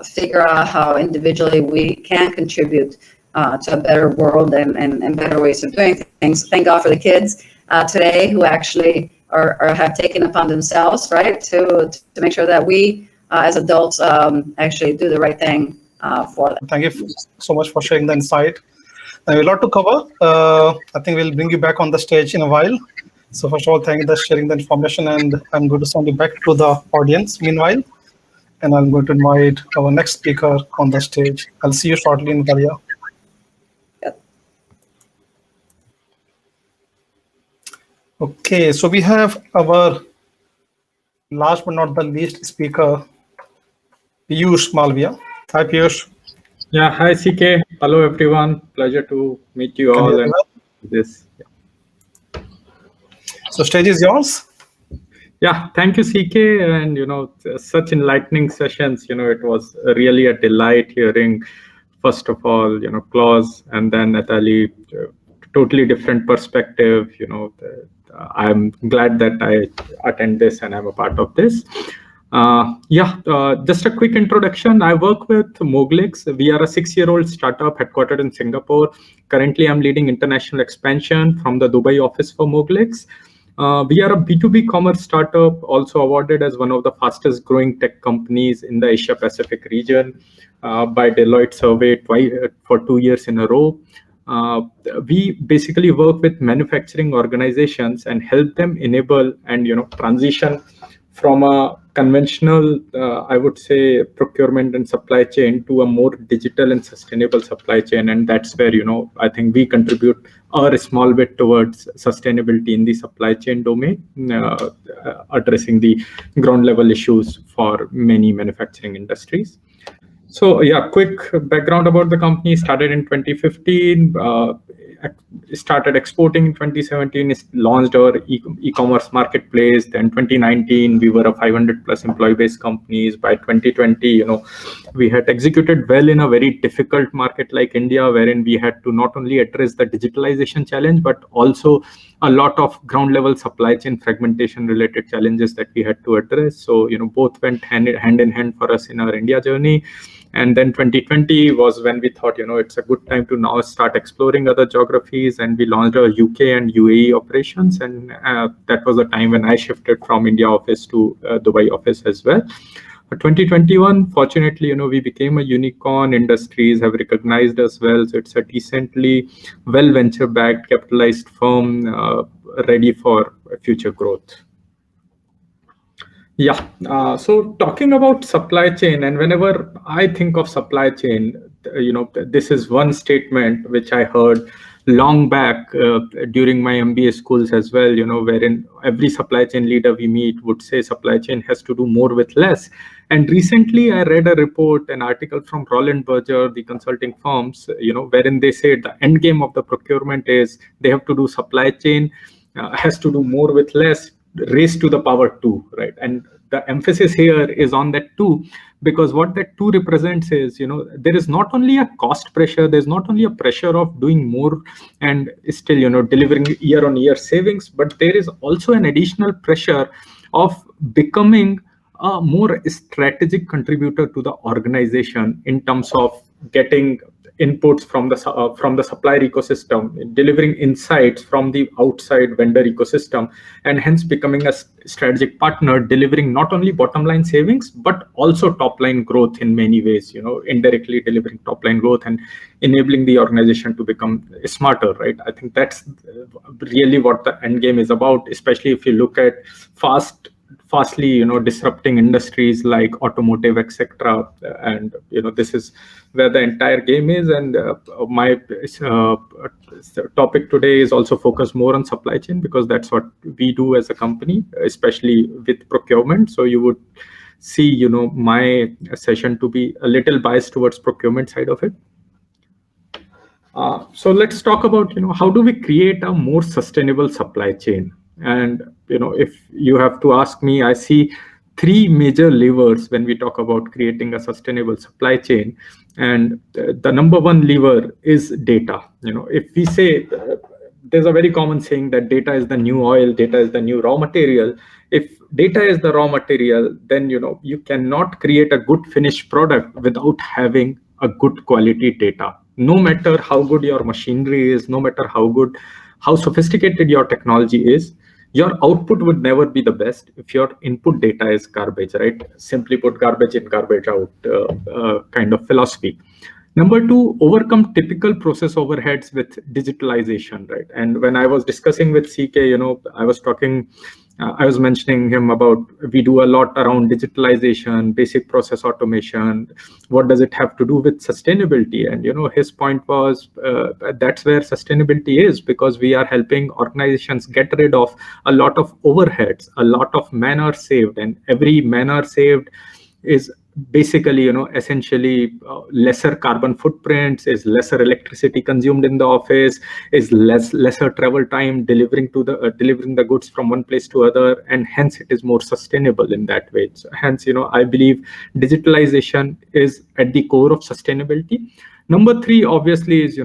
Speaker 3: figure out how individually we can contribute to a better world and better ways of doing things. Thank God for the kids today who actually have taken upon themselves, right, to make sure that we as adults actually do the right thing for them.
Speaker 1: Thank you so much for sharing the insight. I have a lot to cover. I think we'll bring you back on the stage in a while. So first of all, thank you for sharing the information, and I'm going to send you back to the audience meanwhile. And I'm going to invite our next speaker on the stage. I'll see you shortly, Natalia.
Speaker 3: Yep.
Speaker 1: Okay, so we have our last but not the least speaker, Piyush Malviya. Hi, Piyush.
Speaker 4: Yeah, hi CK. Hello everyone. Pleasure to meet you all. And this. Yeah.
Speaker 1: So stage is yours.
Speaker 4: Yeah, thank you CK. And such enlightening sessions. It was really a delight hearing, first of all, Klaus, and then Natalia. Totally different perspective. I'm glad that I attend this and I'm a part of this. Just a quick introduction. I work with Moglix. We are a 6-year-old startup headquartered in Singapore. Currently, I'm leading international expansion from the Dubai office for Moglix. We are a B2B commerce startup, also awarded as one of the fastest growing tech companies in the Asia Pacific region by Deloitte survey for 2 years in a row. We basically work with manufacturing organizations and help them enable and transition from a conventional, I would say, procurement and supply chain to a more digital and sustainable supply chain. And that's where, I think we contribute our small bit towards sustainability in the supply chain domain, addressing the ground level issues for many manufacturing industries. So yeah, quick background about the company. Started in 2015, started exporting in 2017, launched our e-commerce marketplace. Then 2019, we were a 500 plus employee based companies. By 2020, we had executed well in a very difficult market like India, wherein we had to not only address the digitalization challenge, but also a lot of ground level supply chain fragmentation related challenges that we had to address. So, both went hand in hand for us in our India journey. And then 2020 was when we thought, it's a good time to now start exploring other geographies, and we launched our UK and UAE operations. And that was the time when I shifted from India office to Dubai office as well. 2021, fortunately, we became a unicorn. Industries have recognized us well. So it's a decently well venture-backed, capitalized firm ready for future growth. Yeah. So talking about supply chain, and whenever I think of supply chain, this is one statement which I heard long back during my MBA schools as well, wherein every supply chain leader we meet would say supply chain has to do more with less. And recently I read a report, an article from Roland Berger, the consulting firms, wherein they said the end game of the procurement is they have to do supply chain, has to do more with less, raised to the power 2, right? And the emphasis here is on that 2, because what that 2 represents is, there is not only a cost pressure, there's not only a pressure of doing more and still, delivering year-on-year savings, but there is also an additional pressure of becoming a more strategic contributor to the organization in terms of getting inputs from the supplier ecosystem, delivering insights from the outside vendor ecosystem, and hence becoming a strategic partner, delivering not only bottom line savings but also top line growth in many ways. Indirectly delivering top line growth and enabling the organization to become smarter. Right? I think that's really what the end game is about, especially if you look at fastly disrupting industries like automotive, etc. And this is where the entire game is. And my topic today is also focused more on supply chain, because that's what we do as a company, especially with procurement. So you would see my session to be a little biased towards procurement side of it. So let's talk about how do we create a more sustainable supply chain. And if you have to ask me, I see 3 major levers when we talk about creating a sustainable supply chain. And the number 1 lever is data. If we say, there's a very common saying that data is the new oil, data is the new raw material. If data is the raw material, then you cannot create a good finished product without having a good quality data. No matter how good your machinery is, no matter how sophisticated your technology is, your output would never be the best if your input data is garbage, right? Simply put, garbage in, garbage out kind of philosophy. Number 2, overcome typical process overheads with digitalization, right? And when I was discussing with CK, I was mentioning him about, we do a lot around digitalization, basic process automation. What does it have to do with sustainability? And his point was that's where sustainability is, because we are helping organizations get rid of a lot of overheads, a lot of man-hour saved, and every man-hour saved is basically essentially lesser carbon footprints, is lesser electricity consumed in the office, is lesser travel time delivering the goods from one place to other, and hence it is more sustainable in that way. So hence I believe digitalization is at the core of sustainability. Number 3, obviously, is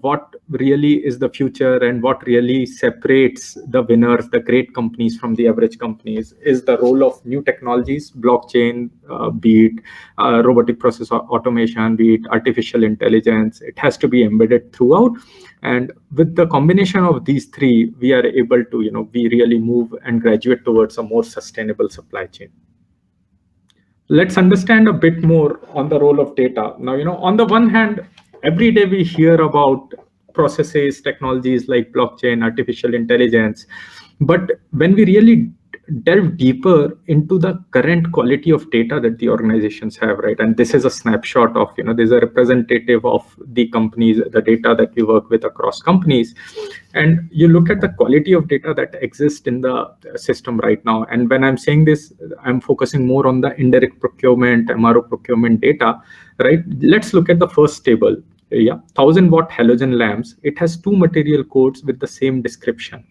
Speaker 4: what really is the future and what really separates the winners, the great companies, from the average companies, is the role of new technologies, blockchain, be it robotic process automation, be it artificial intelligence. It has to be embedded throughout. And with the combination of these 3, we are able to we really move and graduate towards a more sustainable supply chain. Let's understand a bit more on the role of data. Now, on the one hand, every day we hear about processes, technologies like blockchain, artificial intelligence. But when we really delve deeper into the current quality of data that the organizations have, right? And this is a snapshot of, this is a representative of the companies, the data that we work with across companies. And you look at the quality of data that exists in the system right now. And when I'm saying this, I'm focusing more on the indirect procurement, MRO procurement data, right? Let's look at the first table. 1000-watt halogen lamps. It has 2 material codes with the same description.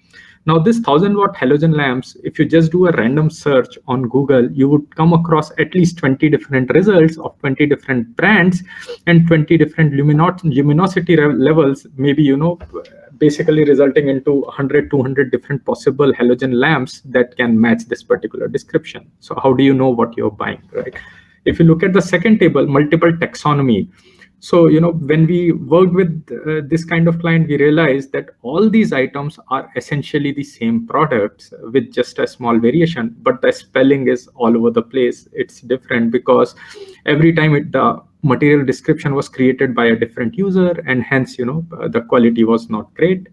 Speaker 4: Now, this 1000-watt halogen lamps, if you just do a random search on Google, you would come across at least 20 different results of 20 different brands and 20 different luminosity levels, maybe, basically resulting into 100, 200 different possible halogen lamps that can match this particular description. So how do you know what you're buying, right? If you look at the second table, multiple taxonomy. So, when we worked with this kind of client, we realized that all these items are essentially the same products with just a small variation, but the spelling is all over the place. It's different because every time the material description was created by a different user, and hence, the quality was not great.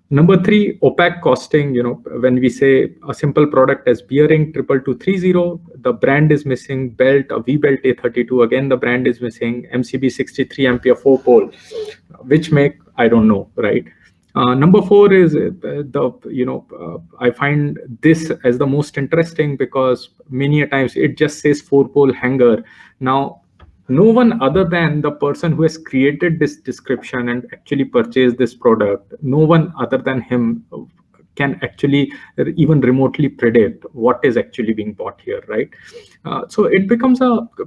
Speaker 4: Number three, opaque costing. When we say a simple product as bearing 22230, the brand is missing. Belt, a V belt A32, again the brand is missing. MCB 63 ampere 4 pole, which make, I don't know, right? Number four is I find this as the most interesting because many a times it just says 4 pole hanger. Now, no one other than the person who has created this description and actually purchased this product, no one other than him can actually even remotely predict what is actually being bought here, right? So it becomes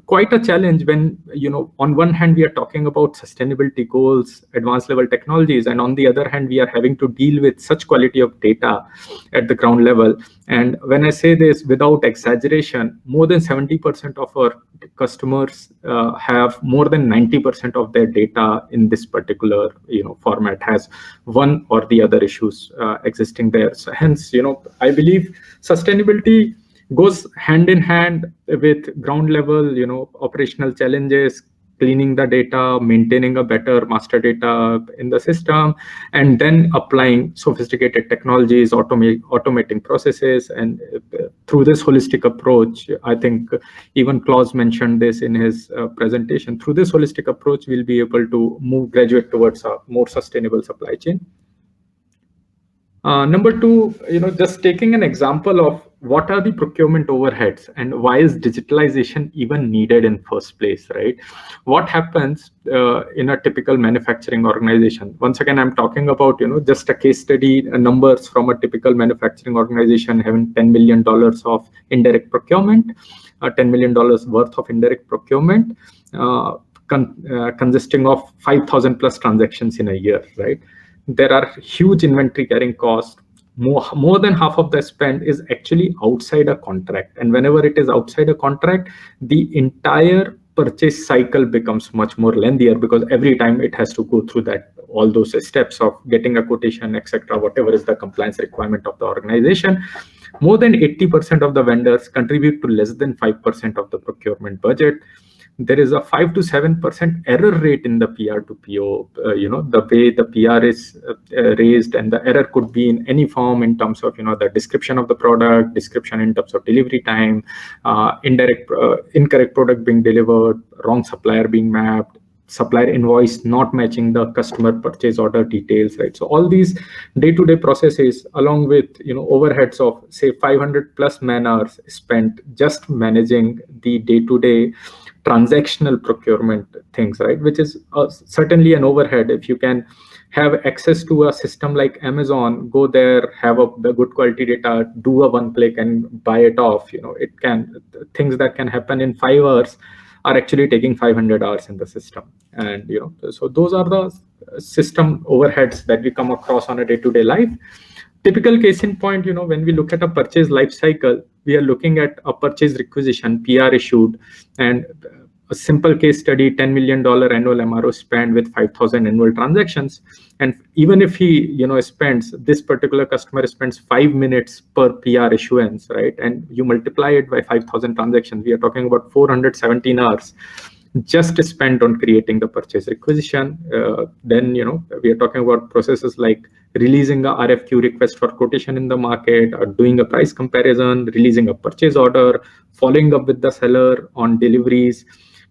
Speaker 4: quite a challenge when, on one hand, we are talking about sustainability goals, advanced level technologies, and on the other hand, we are having to deal with such quality of data at the ground level. And when I say this without exaggeration, more than 70% of our customers have more than 90% of their data in this particular format, has one or the other issues existing there. So hence, I believe sustainability goes hand in hand with ground level, operational challenges, cleaning the data, maintaining a better master data in the system, and then applying sophisticated technologies, automating processes. And through this holistic approach, I think even Klaus mentioned this in his presentation, through this holistic approach, we'll be able to graduate towards a more sustainable supply chain. Number two, just taking an example of what are the procurement overheads and why is digitalization even needed in first place, right? What happens in a typical manufacturing organization? Once again, I'm talking about, just a case study, numbers from a typical manufacturing organization having $10 million of indirect procurement, $10 million worth of indirect procurement, consisting of 5,000 plus transactions in a year, right? There are huge inventory carrying costs. More than half of the spend is actually outside a contract. And whenever it is outside a contract, the entire purchase cycle becomes much more lengthier because every time it has to go through all those steps of getting a quotation, etc., whatever is the compliance requirement of the organization. More than 80% of the vendors contribute to less than 5% of the procurement budget. There is a 5 to 7% error rate in the PR to PO, the way the PR is raised, and the error could be in any form in terms of, the description of the product, description in terms of delivery time, incorrect product being delivered, wrong supplier being mapped, supplier invoice not matching the customer purchase order details, right? So all these day-to-day processes, along with, overheads of say 500 plus man hours spent just managing the day-to-day transactional procurement things, right? Which is certainly an overhead. If you can have access to a system like Amazon, go there, have a good quality data, do a one click and buy it off, things that can happen in 5 hours are actually taking 500 hours in the system. And, so those are the system overheads that we come across on a day-to-day life. Typical case in point, when we look at a purchase life cycle, we are looking at a purchase requisition, PR issued, and a simple case study, $10 million annual MRO spend with 5,000 annual transactions. And even if he, spends, this particular customer spends 5 minutes per PR issuance, right? And you multiply it by 5,000 transactions, we are talking about 417 hours just spent on creating the purchase requisition. Then, we are talking about processes like releasing a RFQ, request for quotation in the market, or doing a price comparison, releasing a purchase order, following up with the seller on deliveries,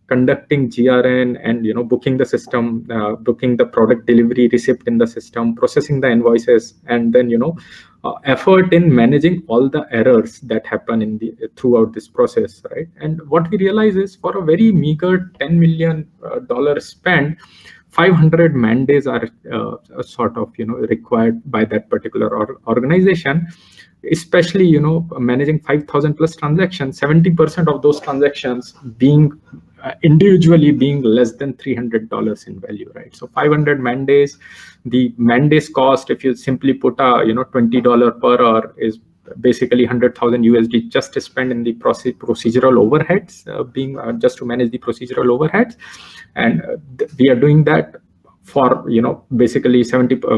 Speaker 4: conducting GRN, and booking the system, booking the product delivery receipt in the system, processing the invoices, and then effort in managing all the errors that happen throughout this process, right? And what we realize is for a very meager $10 million spend, 500 man days are sort of required by that particular organization, especially managing 5,000 plus transactions, 70% of those transactions being individually being less than $300 in value, right? So 500 man days, the man days cost, if you simply put a $20 per hour, is basically 100,000 USD just to spend in the procedural overheads, just to manage the procedural overheads. And we are doing that for, basically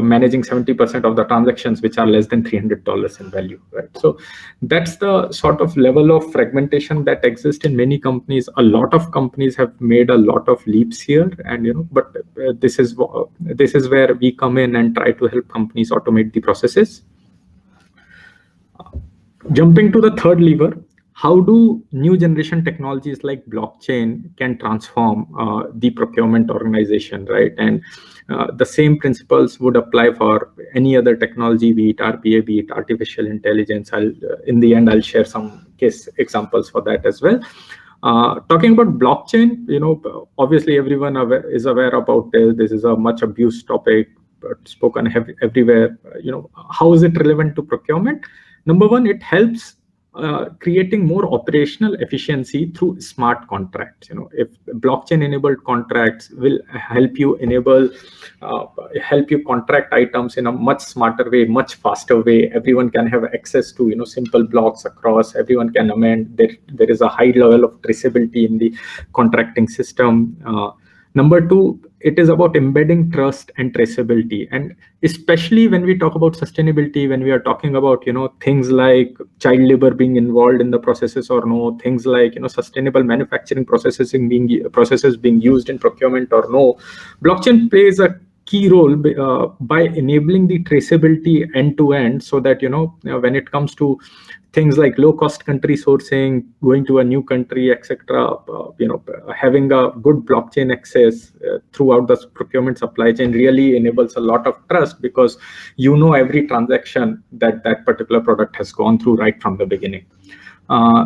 Speaker 4: managing 70% of the transactions which are less than $300 in value, right? So that's the sort of level of fragmentation that exists in many companies. A lot of companies have made a lot of leaps here, and but this is where we come in and try to help companies automate the processes. Jumping to the third lever, how do new generation technologies like blockchain can transform the procurement organization, right? And the same principles would apply for any other technology, be it RPA, be it artificial intelligence. In the end, I'll share some case examples for that as well. Talking about blockchain, obviously everyone is aware about this. This is a much abused topic, spoken everywhere. How is it relevant to procurement? Number one, it helps creating more operational efficiency through smart contracts. If blockchain-enabled contracts will help you contract items in a much smarter way, much faster way. Everyone can have access to simple blocks across. Everyone can amend. There is a high level of traceability in the contracting system. Number two, it is about embedding trust and traceability. And especially when we talk about sustainability, when we are talking about, things like child labor being involved in the processes or no, things like, sustainable manufacturing processes being used in procurement or no, blockchain plays a key role by enabling the traceability end to end, so that, when it comes to things like low cost country sourcing, going to a new country, etc., having a good blockchain access throughout the procurement supply chain really enables a lot of trust, because every transaction that particular product has gone through right from the beginning.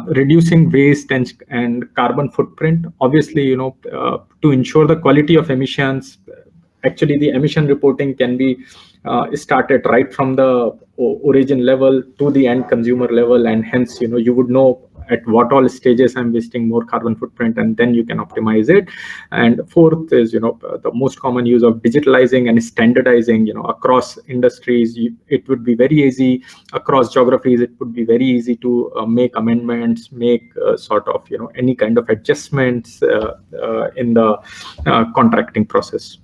Speaker 4: Reducing waste and carbon footprint, obviously, to ensure the quality of emissions. Actually, the emission reporting can be started right from the origin level to the end consumer level, and hence, you would know at what all stages I'm wasting more carbon footprint, and then you can optimize it. And fourth is, the most common use of digitalizing and standardizing, across industries. It would be very easy across geographies. It would be very easy to make amendments, make sort of, any kind of adjustments in the contracting process.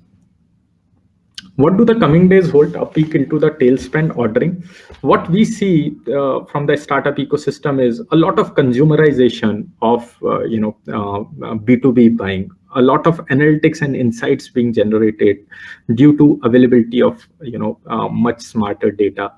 Speaker 4: What do the coming days hold? A peek into the tailspend ordering. What we see from the startup ecosystem is a lot of consumerization of B2B buying, a lot of analytics and insights being generated due to availability of much smarter data.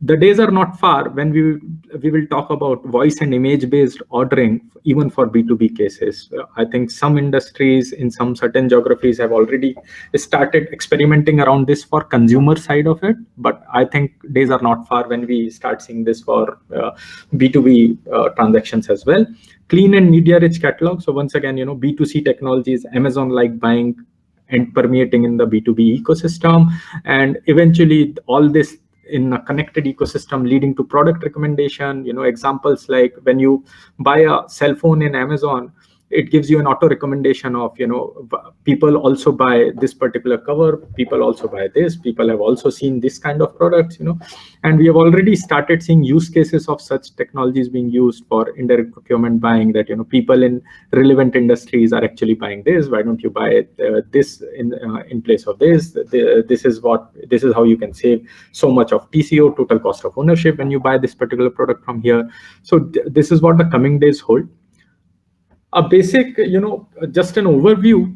Speaker 4: The days are not far when we will talk about voice and image based ordering, even for B2B cases. I think some industries in some certain geographies have already started experimenting around this for consumer side of it, but I think days are not far when we start seeing this for B2B transactions as well. Clean and media rich catalog. So once again, B2C technologies, Amazon-like buying and permeating in the B2B ecosystem, and eventually all this in a connected ecosystem leading to product recommendation. Examples like when you buy a cell phone in Amazon, it gives you an auto recommendation of, people also buy this particular cover, people also buy this, people have also seen this kind of products, and we have already started seeing use cases of such technologies being used for indirect procurement buying, that, people in relevant industries are actually buying this. Why don't you buy this in place of this? This is how you can save so much of TCO, total cost of ownership, when you buy this particular product from here. So this is what the coming days hold. A basic, just an overview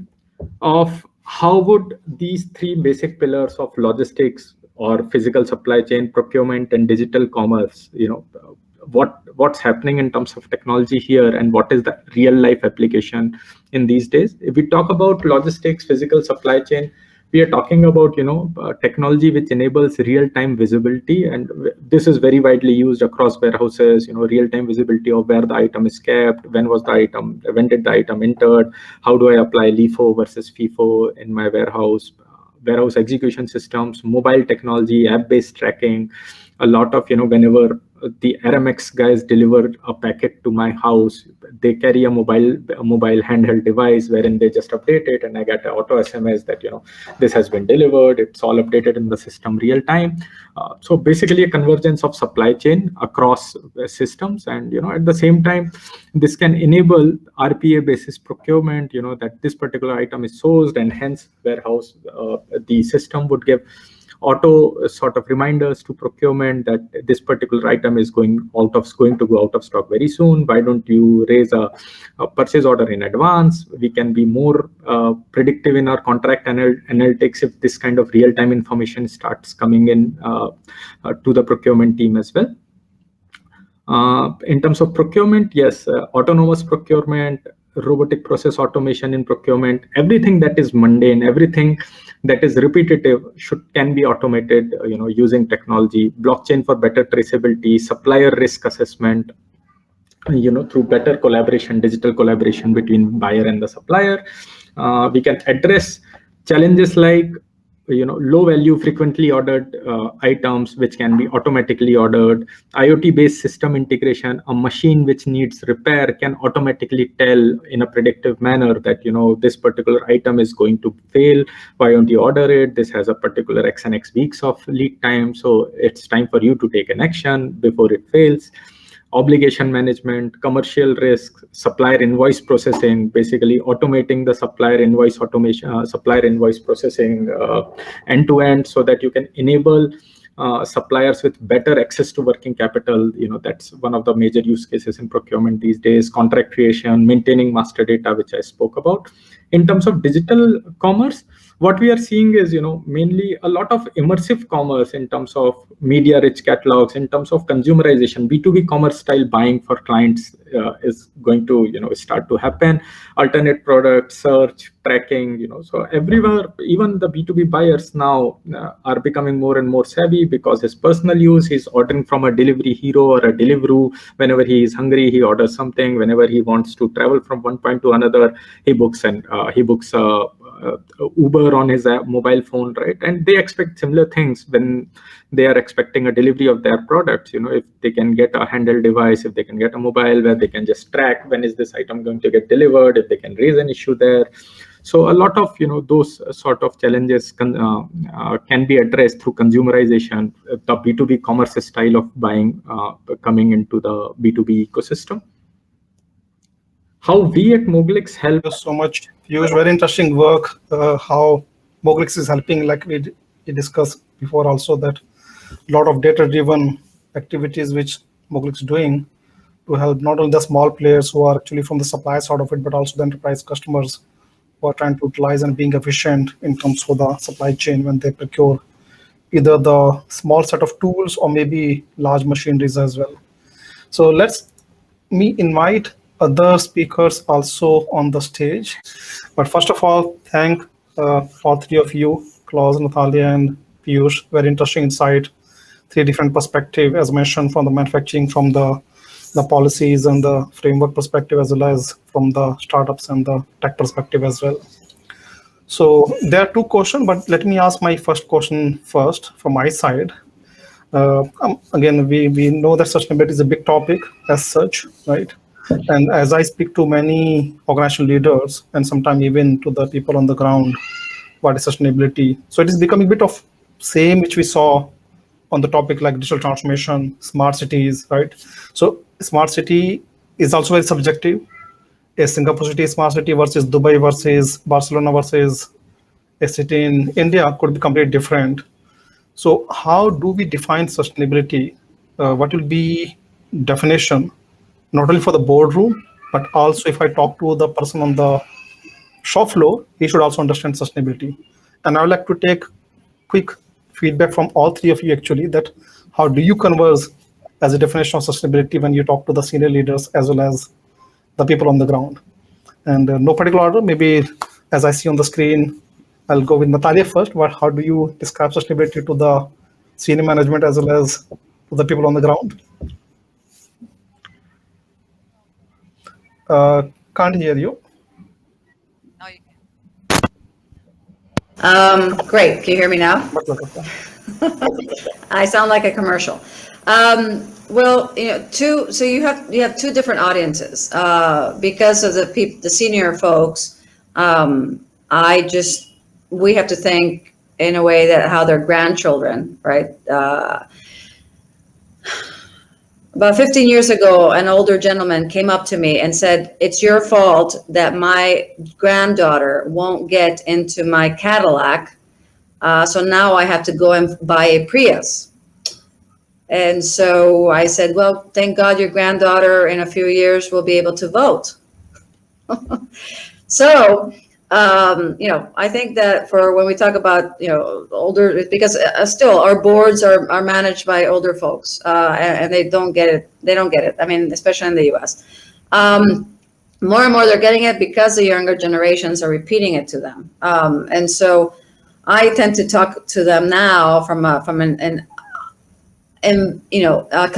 Speaker 4: of how would these three basic pillars of logistics or physical supply chain, procurement, and digital commerce, what's happening in terms of technology here, and what is the real life application in these days. If we talk about logistics, physical supply chain, we are talking about technology which enables real-time visibility, and this is very widely used across warehouses. Real-time visibility of where the item is kept, when did the item entered, how do I apply LIFO versus FIFO in my warehouse execution systems, mobile technology, app-based tracking. A lot of whenever the RMX guys deliver a packet to my house. They carry a mobile handheld device wherein they just update it, and I get an auto SMS that this has been delivered. It's all updated in the system real time. So basically a convergence of supply chain across systems, and at the same time, this can enable RPA basis procurement. That this particular item is sourced, and hence warehouse, the system would give auto sort of reminders to procurement that this particular item is going to go out of stock very soon. Why don't you raise a purchase order in advance? We can be more predictive in our contract analytics if this kind of real-time information starts coming in to the procurement team as well. In terms of procurement, yes, autonomous procurement, robotic process automation in procurement, everything that is mundane, everything that is repetitive can be automated, using technology. Blockchain for better traceability, supplier risk assessment, through better collaboration, digital collaboration between buyer and the supplier. We can address challenges like low value frequently ordered items which can be automatically ordered. IoT based system integration, a machine which needs repair can automatically tell in a predictive manner that this particular item is going to fail. Why don't you order it? This has a particular X and X weeks of lead time, so it's time for you to take an action before it fails. Obligation management, commercial risk, supplier invoice processing, basically automating the supplier invoice automation, supplier invoice processing end to end, so that you can enable suppliers with better access to working capital. That's one of the major use cases in procurement these days. Contract creation, maintaining master data, which I spoke about. In terms of digital commerce, what we are seeing is, mainly a lot of immersive commerce in terms of media-rich catalogs, in terms of consumerization. B2B commerce style buying for clients is going to, start to happen. Alternate product search, tracking, so everywhere, even the B2B buyers now are becoming more and more savvy, because his personal use, he's ordering from a delivery hero or a Deliveroo. Whenever he is hungry, he orders something. Whenever he wants to travel from one point to another, he books Uber on his mobile phone, right? And they expect similar things when they are expecting a delivery of their products. If they can get a handheld device, if they can get a mobile where they can just track when is this item going to get delivered, if they can raise an issue there. So a lot of those sort of challenges can be addressed through consumerization, the B2B commerce style of buying coming into the B2B ecosystem. How we at Moglix help.
Speaker 1: Thank you so much, Piyush. Very interesting work. How Moglix is helping, like we discussed before, also that a lot of data-driven activities which Moglix is doing to help not only the small players who are actually from the supply side of it, but also the enterprise customers who are trying to utilize and being efficient in terms of the supply chain when they procure either the small set of tools or maybe large machineries as well. So let's invite other speakers also on the stage. But first of all, thank all three of you, Klaus, Natalia, and Piyush. Very interesting insight, three different perspectives, as mentioned, from the manufacturing, from the policies and the framework perspective, as well as from the startups and the tech perspective as well. So there are two questions, but let me ask my first question first from my side. Again, we know that sustainability is a big topic as such, right? And as I speak to many organizational leaders and sometimes even to the people on the ground, what is sustainability? So it is becoming a bit of same which we saw on the topic like digital transformation, smart cities, right? So smart city is also very subjective. A Singapore city smart city versus Dubai versus Barcelona versus a city in India could be completely different. So how do we define sustainability? What will be definition? Not only for the boardroom, but also if I talk to the person on the shop floor, he should also understand sustainability. And I would like to take quick feedback from all three of you actually, that how do you converse as a definition of sustainability when you talk to the senior leaders as well as the people on the ground? And no particular order, maybe as I see on the screen, I'll go with Natalia first. How do you describe sustainability to the senior management as well as to the people on the ground? Can't hear you.
Speaker 3: Great. Can you hear me now? I sound like a commercial. Well, so you have two different audiences because of the senior folks. We have to think in a way that how their grandchildren, right? About 15 years ago, an older gentleman came up to me and said, "It's your fault that my granddaughter won't get into my Cadillac, so now I have to go and buy a Prius." And so I said, "Well, thank God your granddaughter in a few years will be able to vote." So, I think that for when we talk about, older, because still our boards are managed by older folks, and they don't get it. They don't get it. I mean, especially in the U.S. More and more they're getting it because the younger generations are repeating it to them. And so I tend to talk to them now from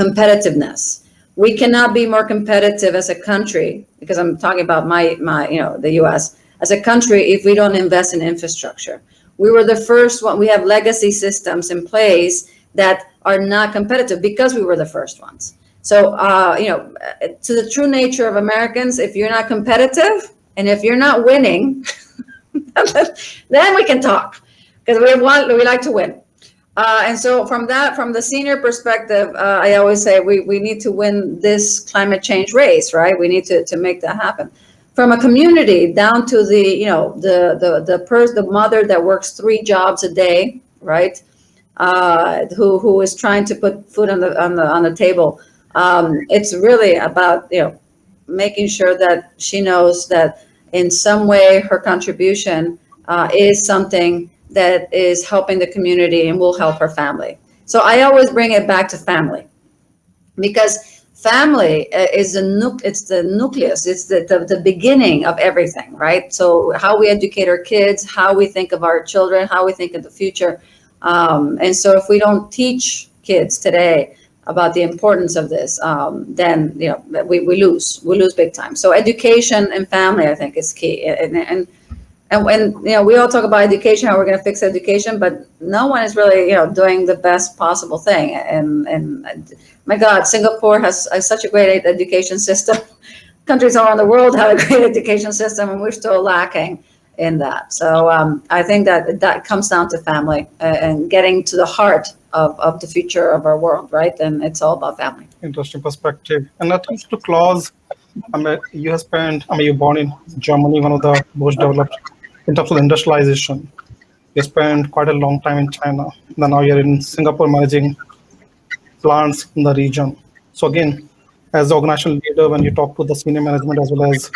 Speaker 3: competitiveness. We cannot be more competitive as a country, because I'm talking about the U.S. as a country, if we don't invest in infrastructure. We were the first one. We have legacy systems in place that are not competitive because we were the first ones. So, to the true nature of Americans, if you're not competitive and if you're not winning, then we can talk, because we like to win. And so from the senior perspective, I always say we need to win this climate change race, right? We need to make that happen. From a community down to the mother that works 3 jobs a day, right? Who is trying to put food on the table. It's really about making sure that she knows that in some way her contribution is something that is helping the community and will help her family. So I always bring it back to family, because family is it's the nucleus, it's the beginning of everything, right? So how we educate our kids, how we think of our children, how we think of the future. And so if we don't teach kids today about the importance of this, then we lose big time. So education and family, I think, is key. And when we all talk about education, how we're going to fix education, but no one is really doing the best possible thing. And my God, Singapore has such a great education system. Countries all around the world have a great education system, and we're still lacking in that. So I think that comes down to family and getting to the heart of the future of our world, right? And it's all about family.
Speaker 1: Interesting perspective. And I think to Klaus, you're born in Germany, one of the most developed in terms of industrialization. You spent quite a long time in China. Then now you're in Singapore managing plants in the region. So again, as the organizational leader, when you talk to the senior management, as well as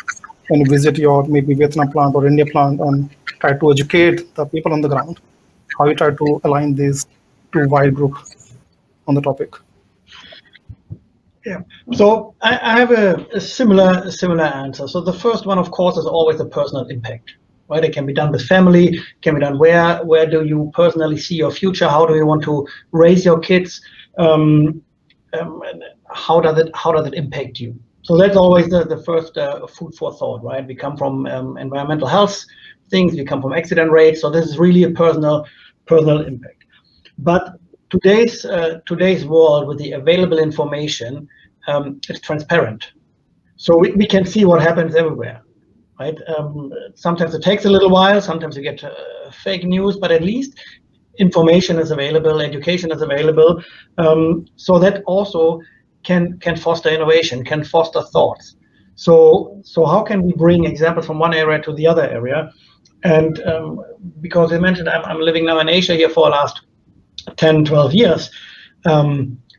Speaker 1: when you visit your maybe Vietnam plant or India plant and try to educate the people on the ground, how you try to align these two wide groups on the topic?
Speaker 2: Yeah, so I have a similar answer. So the first one, of course, is always the personal impact, right? It can be done with family, can be done where do you personally see your future? How do you want to raise your kids? And how does it impact you? So that's always the first food for thought, right? We come from environmental health things, we come from accident rates. So this is really a personal impact. But today's world, with the available information, is transparent. So we can see what happens everywhere, right? Sometimes it takes a little while, sometimes you get fake news, but at least information is available, education is available. So that also can foster innovation, can foster thoughts. So how can we bring examples from one area to the other area? And because you mentioned I'm living now in Asia here for the last 10, 12 years,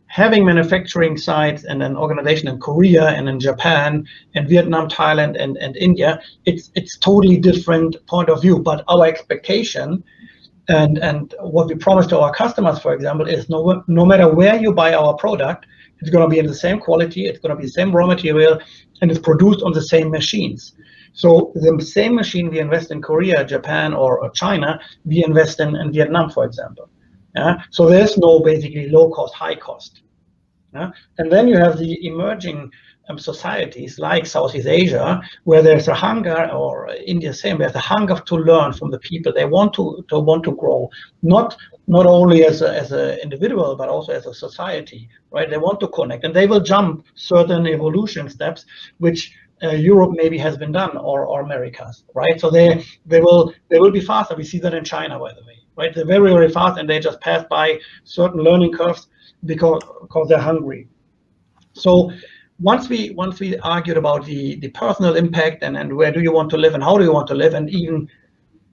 Speaker 2: having manufacturing sites and an organization in Korea and in Japan and Vietnam, Thailand, and India, it's totally different point of view. But our expectation and what we promise to our customers, for example, is no matter where you buy our product, it's going to be in the same quality, it's going to be the same raw material, and it's produced on the same machines. So the same machine we invest in Korea, Japan, or China, we invest in Vietnam, for example. So there's no basically low cost, high cost. And then you have the emerging societies like Southeast Asia, where there's a hunger, or India same, there's a hunger to learn from the people. They want to grow, not only as an individual, but also as a society, right? They want to connect, and they will jump certain evolution steps, which Europe maybe has been done, or Americas, right? So they will be faster. We see that in China, by the way, right? They're very, very fast, and they just pass by certain learning curves because they're hungry. So once we argued about the personal impact and where do you want to live and how do you want to live, and even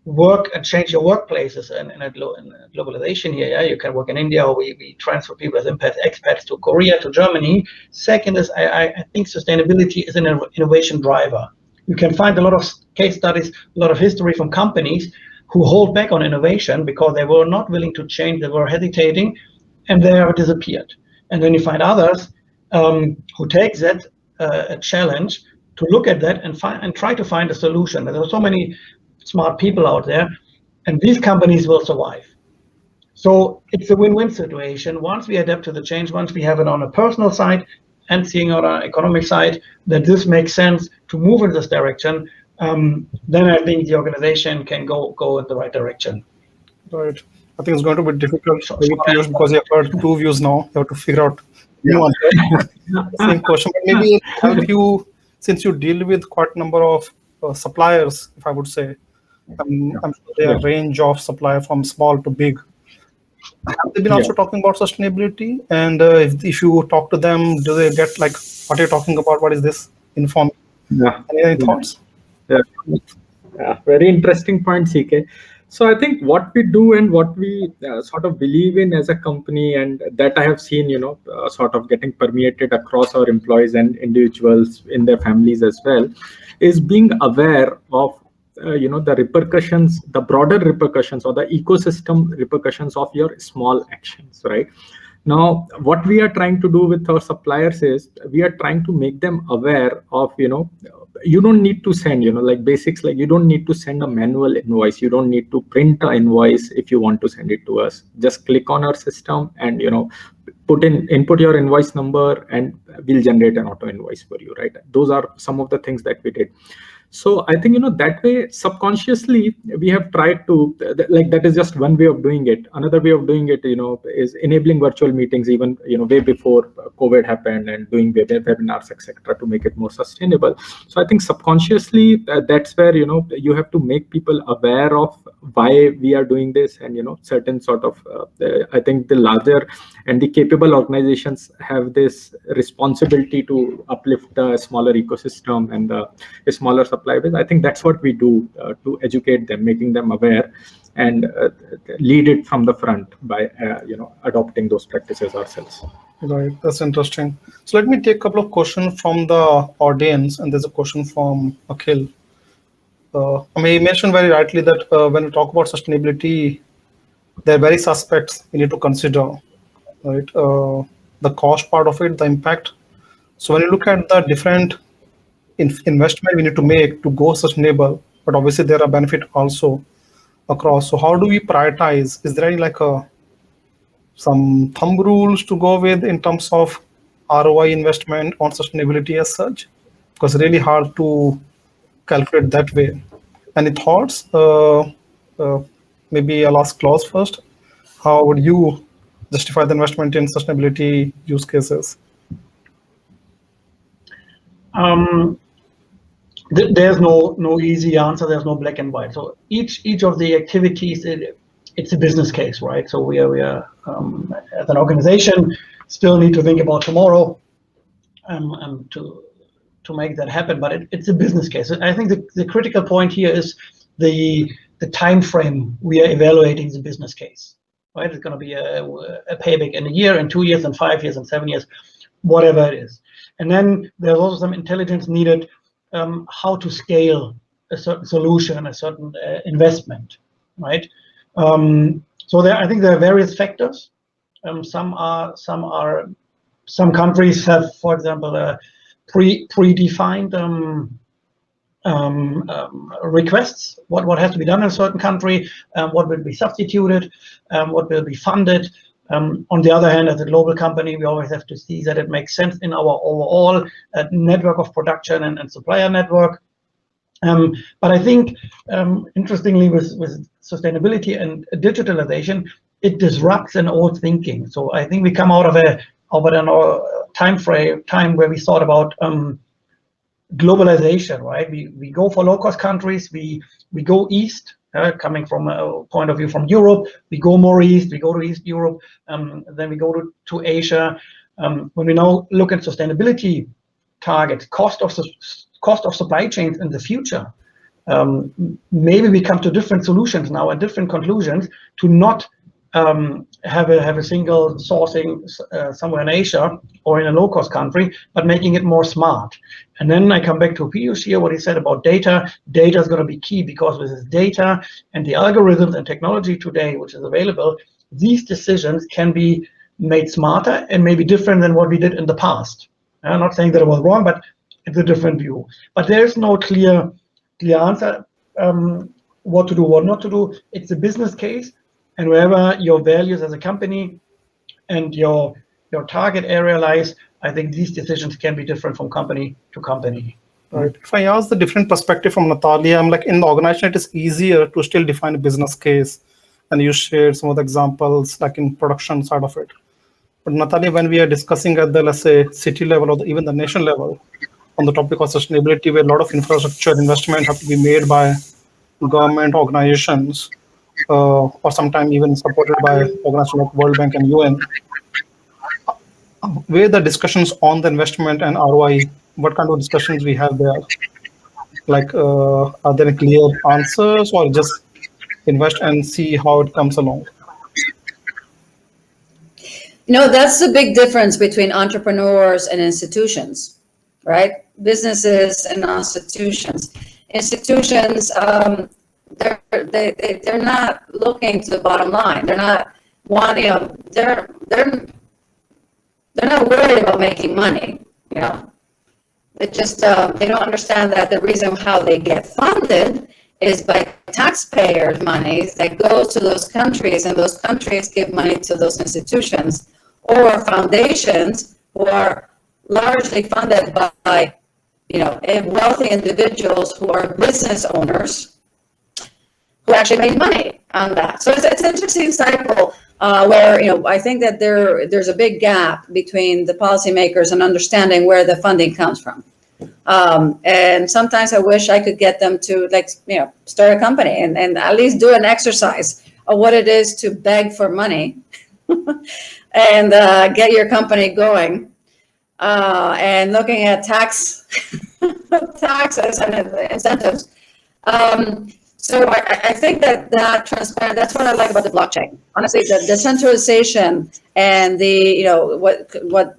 Speaker 2: work and change your workplaces in a globalization here, yeah, you can work in India, or we transfer people as expats to Korea, to Germany. Second is I think sustainability is an innovation driver. You can find a lot of case studies, a lot of history from companies who hold back on innovation because they were not willing to change, they were hesitating, and they have disappeared. And then you find others who take that challenge to look at that and try to find a solution. There are so many smart people out there, and these companies will survive. So it's a win-win situation. Once we adapt to the change, once we have it on a personal side and seeing on an economic side that this makes sense to move in this direction, then I think the organization can go in the right direction.
Speaker 1: Right. I think it's going to be difficult for you, Piyush, because you have heard two views now. You have to figure out new answer. Same question, but maybe it help you, since you deal with quite a number of suppliers, if I would say. I'm sure there are a range of supplier from small to big. Have they been also talking about sustainability? And if you talk to them, do they get like, what are you talking about? What is this? Inform. Any thoughts?
Speaker 4: Very interesting point, CK. So I think what we do and what we sort of believe in as a company, and that I have seen, sort of getting permeated across our employees and individuals in their families as well, is being aware of the repercussions, the broader repercussions, or the ecosystem repercussions of your small actions, right? Now, what we are trying to do with our suppliers is we are trying to make them aware of, you don't need to send, like basics, like you don't need to send a manual invoice. You don't need to print an invoice if you want to send it to us. Just click on our system and, input your invoice number, and we'll generate an auto invoice for you, right? Those are some of the things that we did. So I think, that way, subconsciously, we have tried to, that is just one way of doing it. Another way of doing it, is enabling virtual meetings, even, way before COVID happened, and doing webinars, etc., to make it more sustainable. So I think subconsciously, that's where, you have to make people aware of why we are doing this, and, certain sort of, I think the larger and the capable organizations have this responsibility to uplift the smaller ecosystem and the smaller supply base. I think that's what we do to educate them, making them aware, and lead it from the front by adopting those practices ourselves.
Speaker 1: Right, that's interesting. So let me take a couple of questions from the audience, and there's a question from Akhil. He mentioned very rightly that when we talk about sustainability, there are various aspects we need to consider, right? The cost part of it, the impact. So when you look at the different investment we need to make to go sustainable, but obviously there are benefits also across. So how do we prioritize? Is there any some thumb rules to go with in terms of ROI investment on sustainability as such? Because it's really hard to calculate that way. Any thoughts? Maybe I'll ask Klaus first. How would you justify the investment in sustainability use cases?
Speaker 2: There's no easy answer. There's no black and white. So each of the activities, it's a business case, right? So we are as an organization still need to think about tomorrow to make that happen. But it's a business case. I think the critical point here is the time frame we are evaluating the business case, right? It's going to be a payback in a year, in 2 years, in 5 years, in 7 years, whatever it is. And then there's also some intelligence needed how to scale a certain solution, a certain investment, right? So I think there are various factors. Some countries have, for example, predefined requests. What has to be done in a certain country? What will be substituted? What will be funded? On the other hand, as a global company, we always have to see that it makes sense in our overall network of production and supplier network. But I think, interestingly, with sustainability and digitalization, it disrupts an old thinking. So I think we come out of a time where we thought about globalization, right? We go for low-cost countries, we go east, coming from a point of view from Europe, we go more east, we go to East Europe, then we go to Asia. When we now look at sustainability targets, cost of supply chains in the future, maybe we come to different solutions now and different conclusions to not have a single sourcing somewhere in Asia or in a low-cost country, but making it more smart. And then I come back to Piyush here, what he said about data. Data is going to be key, because with this data and the algorithms and technology today, which is available, these decisions can be made smarter and maybe different than what we did in the past. I'm not saying that it was wrong, but it's a different view. But there's no clear answer what to do, what not to do. It's a business case, and wherever your values as a company and your target area lies, I think these decisions can be different from company to company.
Speaker 1: Right. If I ask the different perspective from Natalia, I'm like, in the organization, it is easier to still define a business case, and you shared some of the examples like in production side of it. But Natalia, when we are discussing at the, let's say, city level or even the nation level on the topic of sustainability, where a lot of infrastructure investment have to be made by government organizations, or sometimes even supported by organizations like World Bank and UN, where the discussions on the investment and ROI, what kind of discussions we have there? Like, are there clear answers, or just invest and see how it comes along?
Speaker 3: That's the big difference between entrepreneurs and institutions, right? Businesses and institutions. Institutions, they're not looking to the bottom line. They're not wanting, they're not worried about making money. It just they don't understand that the reason how they get funded is by taxpayers' money that goes to those countries, and those countries give money to those institutions or foundations who are largely funded by wealthy individuals who are business owners who actually make money on that. So it's an interesting cycle where I think that there's a big gap between the policymakers and understanding where the funding comes from. And sometimes I wish I could get them to start a company and at least do an exercise of what it is to beg for money and get your company going. And looking at taxes and incentives. So I think that transparent, that's what I like about the blockchain. Honestly, the decentralization and the, what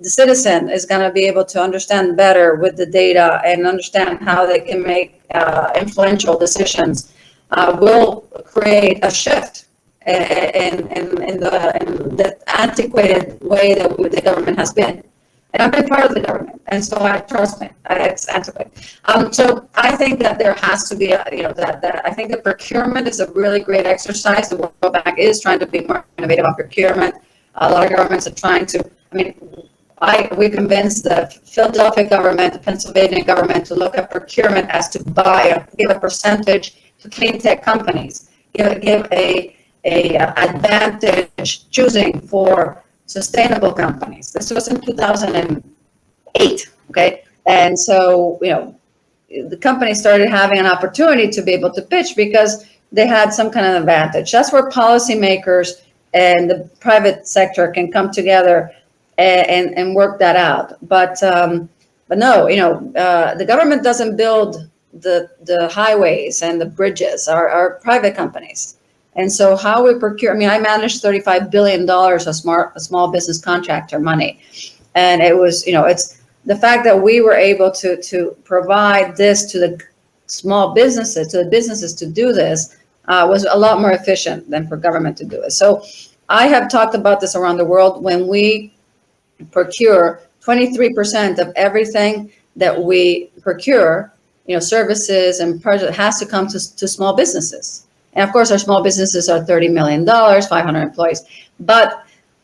Speaker 3: the citizen is going to be able to understand better with the data and understand how they can make influential decisions will create a shift in the antiquated way that the government has been. And I've been part of the government, and so trust me, it's antiquated. So I think that there has to be, that I think the procurement is a really great exercise. The World Bank is trying to be more innovative on procurement. A lot of governments are trying to. We convinced the Philadelphia government, the Pennsylvania government, to look at procurement as to give a percentage to clean tech companies, give a advantage choosing for sustainable companies. This was in 2008, okay? And so, the company started having an opportunity to be able to pitch because they had some kind of advantage. That's where policymakers and the private sector can come together and work that out. But no, the government doesn't build the highways and the bridges, our private companies. And so how we procure, I managed $35 billion of small business contractor money. And it was, it's the fact that we were able to provide this to the small businesses, to do this, was a lot more efficient than for government to do it. So I have talked about this around the world. When we procure 23% of everything that we procure, services and projects, has to come to small businesses. And of course, our small businesses are $30 million, 500 employees. But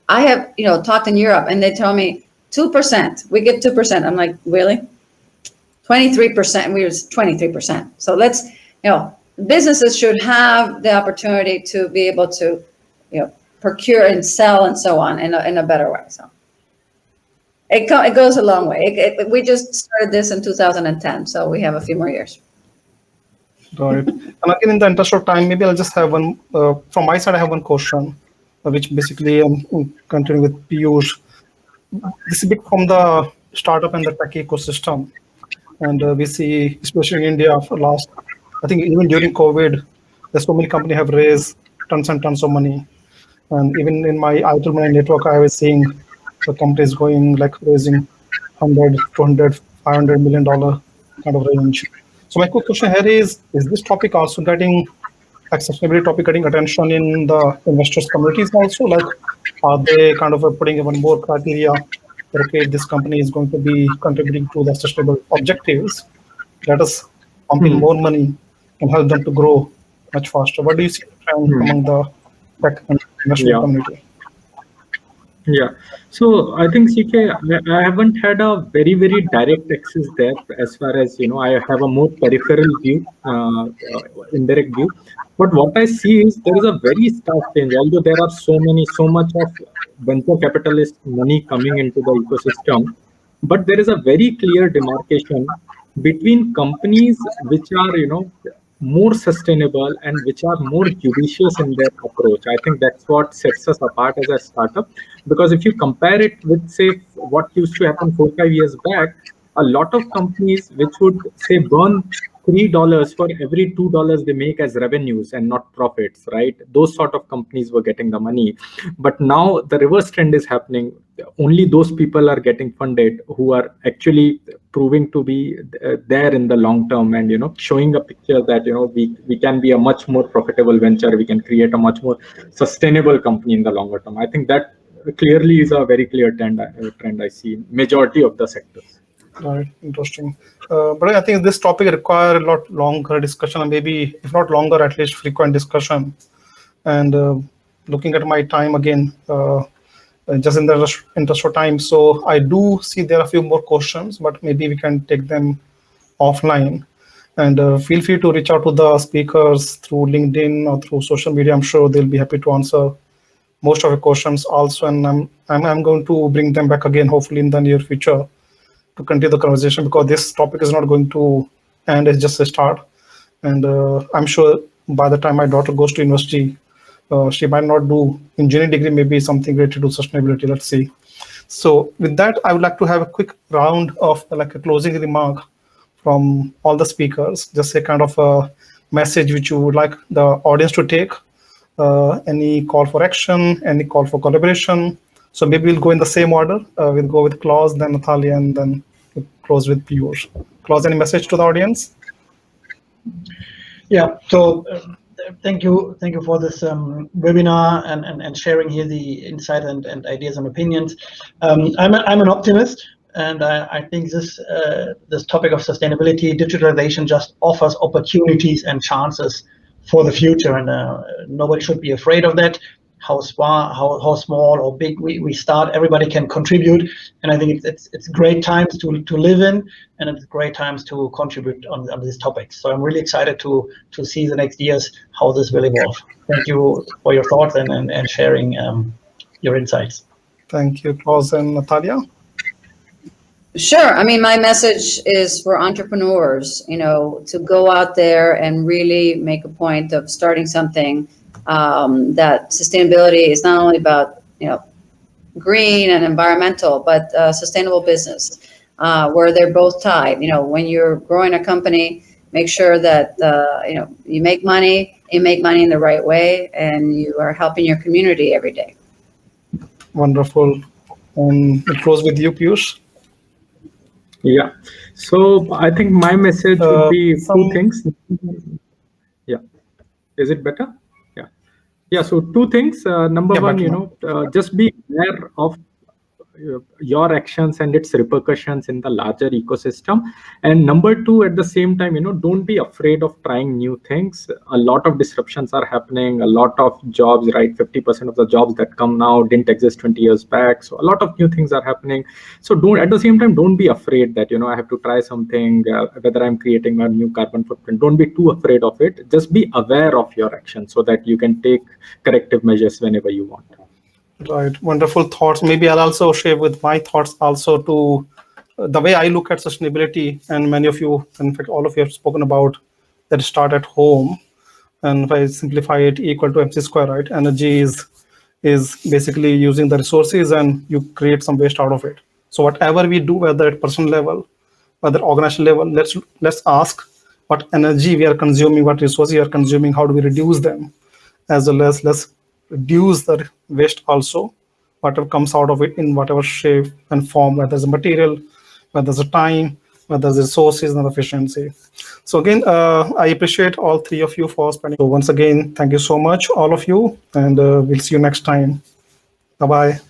Speaker 3: I have, talked in Europe, and they tell me 2%. We get 2%. I'm like, really? 23%. We was 23%. So let's, businesses should have the opportunity to be able to, procure and sell and so on in a better way. So it goes a long way. We just started this in 2010, so we have a few more years.
Speaker 1: Right. And again, in the interest of time, maybe I'll just have one, from my side, I have one question, which basically I'm continuing with Piyush. This is a bit from the startup and the tech ecosystem. And we see, especially in India, for last, I think even during COVID, there's so many companies have raised tons and tons of money. And even in my IT money network, I was seeing the companies going like raising 100, 200, $500 million kind of range. So my quick question here is this topic also getting, like sustainability topic getting attention in the investors communities also? Like, are they kind of putting even more criteria that, okay, this company is going to be contributing to the sustainable objectives, let us pump in more money and help them to grow much faster? What do you see the trend among the tech and investment community?
Speaker 4: Yeah. So I think CK, I haven't had a very, very direct access there as far as, I have a more peripheral view, indirect view. But what I see is there is a very stark change, although there are so much of venture capitalist money coming into the ecosystem, but there is a very clear demarcation between companies which are, more sustainable and which are more judicious in their approach. I think that's what sets us apart as a startup. Because if you compare it with, say, what used to happen 4-5 years back, a lot of companies which would say burn $3 for every $2 they make as revenues and not profits, right? Those sort of companies were getting the money. But now the reverse trend is happening. Only those people are getting funded who are actually proving to be there in the long term, and showing a picture that we can be a much more profitable venture. We can create a much more sustainable company in the longer term. I think that clearly is a very clear trend I see in majority of the sectors.
Speaker 1: Right, interesting. But I think this topic require a lot longer discussion, and maybe if not longer, at least frequent discussion. And looking at my time again, just in the interest of time, so I do see there are a few more questions, but maybe we can take them offline. And feel free to reach out to the speakers through LinkedIn or through social media. I'm sure they'll be happy to answer most of your questions also, and I'm going to bring them back again, hopefully in the near future, to continue the conversation, because this topic is not going to end. It's just a start. And I'm sure by the time my daughter goes to university, she might not do engineering degree, maybe something related to sustainability. Let's see. So with that, I would like to have a quick round of like a closing remark from all the speakers. Just a kind of a message which you would like the audience to take. Any call for action, any call for collaboration. So maybe we'll go in the same order. We'll go with Klaus, then Natalia, and then we'll close with Piyush. Klaus, any message to the audience?
Speaker 2: Yeah. So thank you for this webinar and sharing here the insight and ideas and opinions. I'm an optimist, and I think this topic of sustainability, digitalization, just offers opportunities and chances for the future, and nobody should be afraid of that. How small or big we start, everybody can contribute, and I think it's great times to live in, and it's great times to contribute on these topics. So I'm really excited to see the next years how this will evolve. Thank you for your thoughts and sharing your insights.
Speaker 1: Thank you, Klaus and Natalia.
Speaker 3: Sure. I mean, my message is for entrepreneurs, to go out there and really make a point of starting something. That sustainability is not only about, green and environmental, but sustainable business, where they're both tied. When you're growing a company, make sure that, you make money in the right way, and you are helping your community every day.
Speaker 1: Wonderful. And we'll close with you, Piyush.
Speaker 4: Yeah. So I think my message would be two things. Yeah. Is it better? Yeah. Yeah. So two things. Number one, just be aware of your actions and its repercussions in the larger ecosystem. And number two, at the same time, don't be afraid of trying new things. A lot of disruptions are happening, a lot of jobs, right? 50% of the jobs that come now didn't exist 20 years back. So a lot of new things are happening. So at the same time, don't be afraid that, I have to try something, whether I'm creating a new carbon footprint. Don't be too afraid of it. Just be aware of your action so that you can take corrective measures whenever you want.
Speaker 1: Right, wonderful thoughts. Maybe I'll also share with my thoughts also to the way I look at sustainability, and many of you, in fact, all of you have spoken about that start at home. And if I simplify it, equal to MC square, right? Energy is basically using the resources and you create some waste out of it. So whatever we do, whether at personal level, whether organizational level, let's ask what energy we are consuming, what resources we are consuming, how do we reduce them, as well as let's reduce the waste also, whatever comes out of it in whatever shape and form, whether it's a material, whether it's a time, whether it's resources and efficiency. So again, I appreciate all three of you for spending. So once again, thank you so much, all of you, and we'll see you next time. Bye-bye.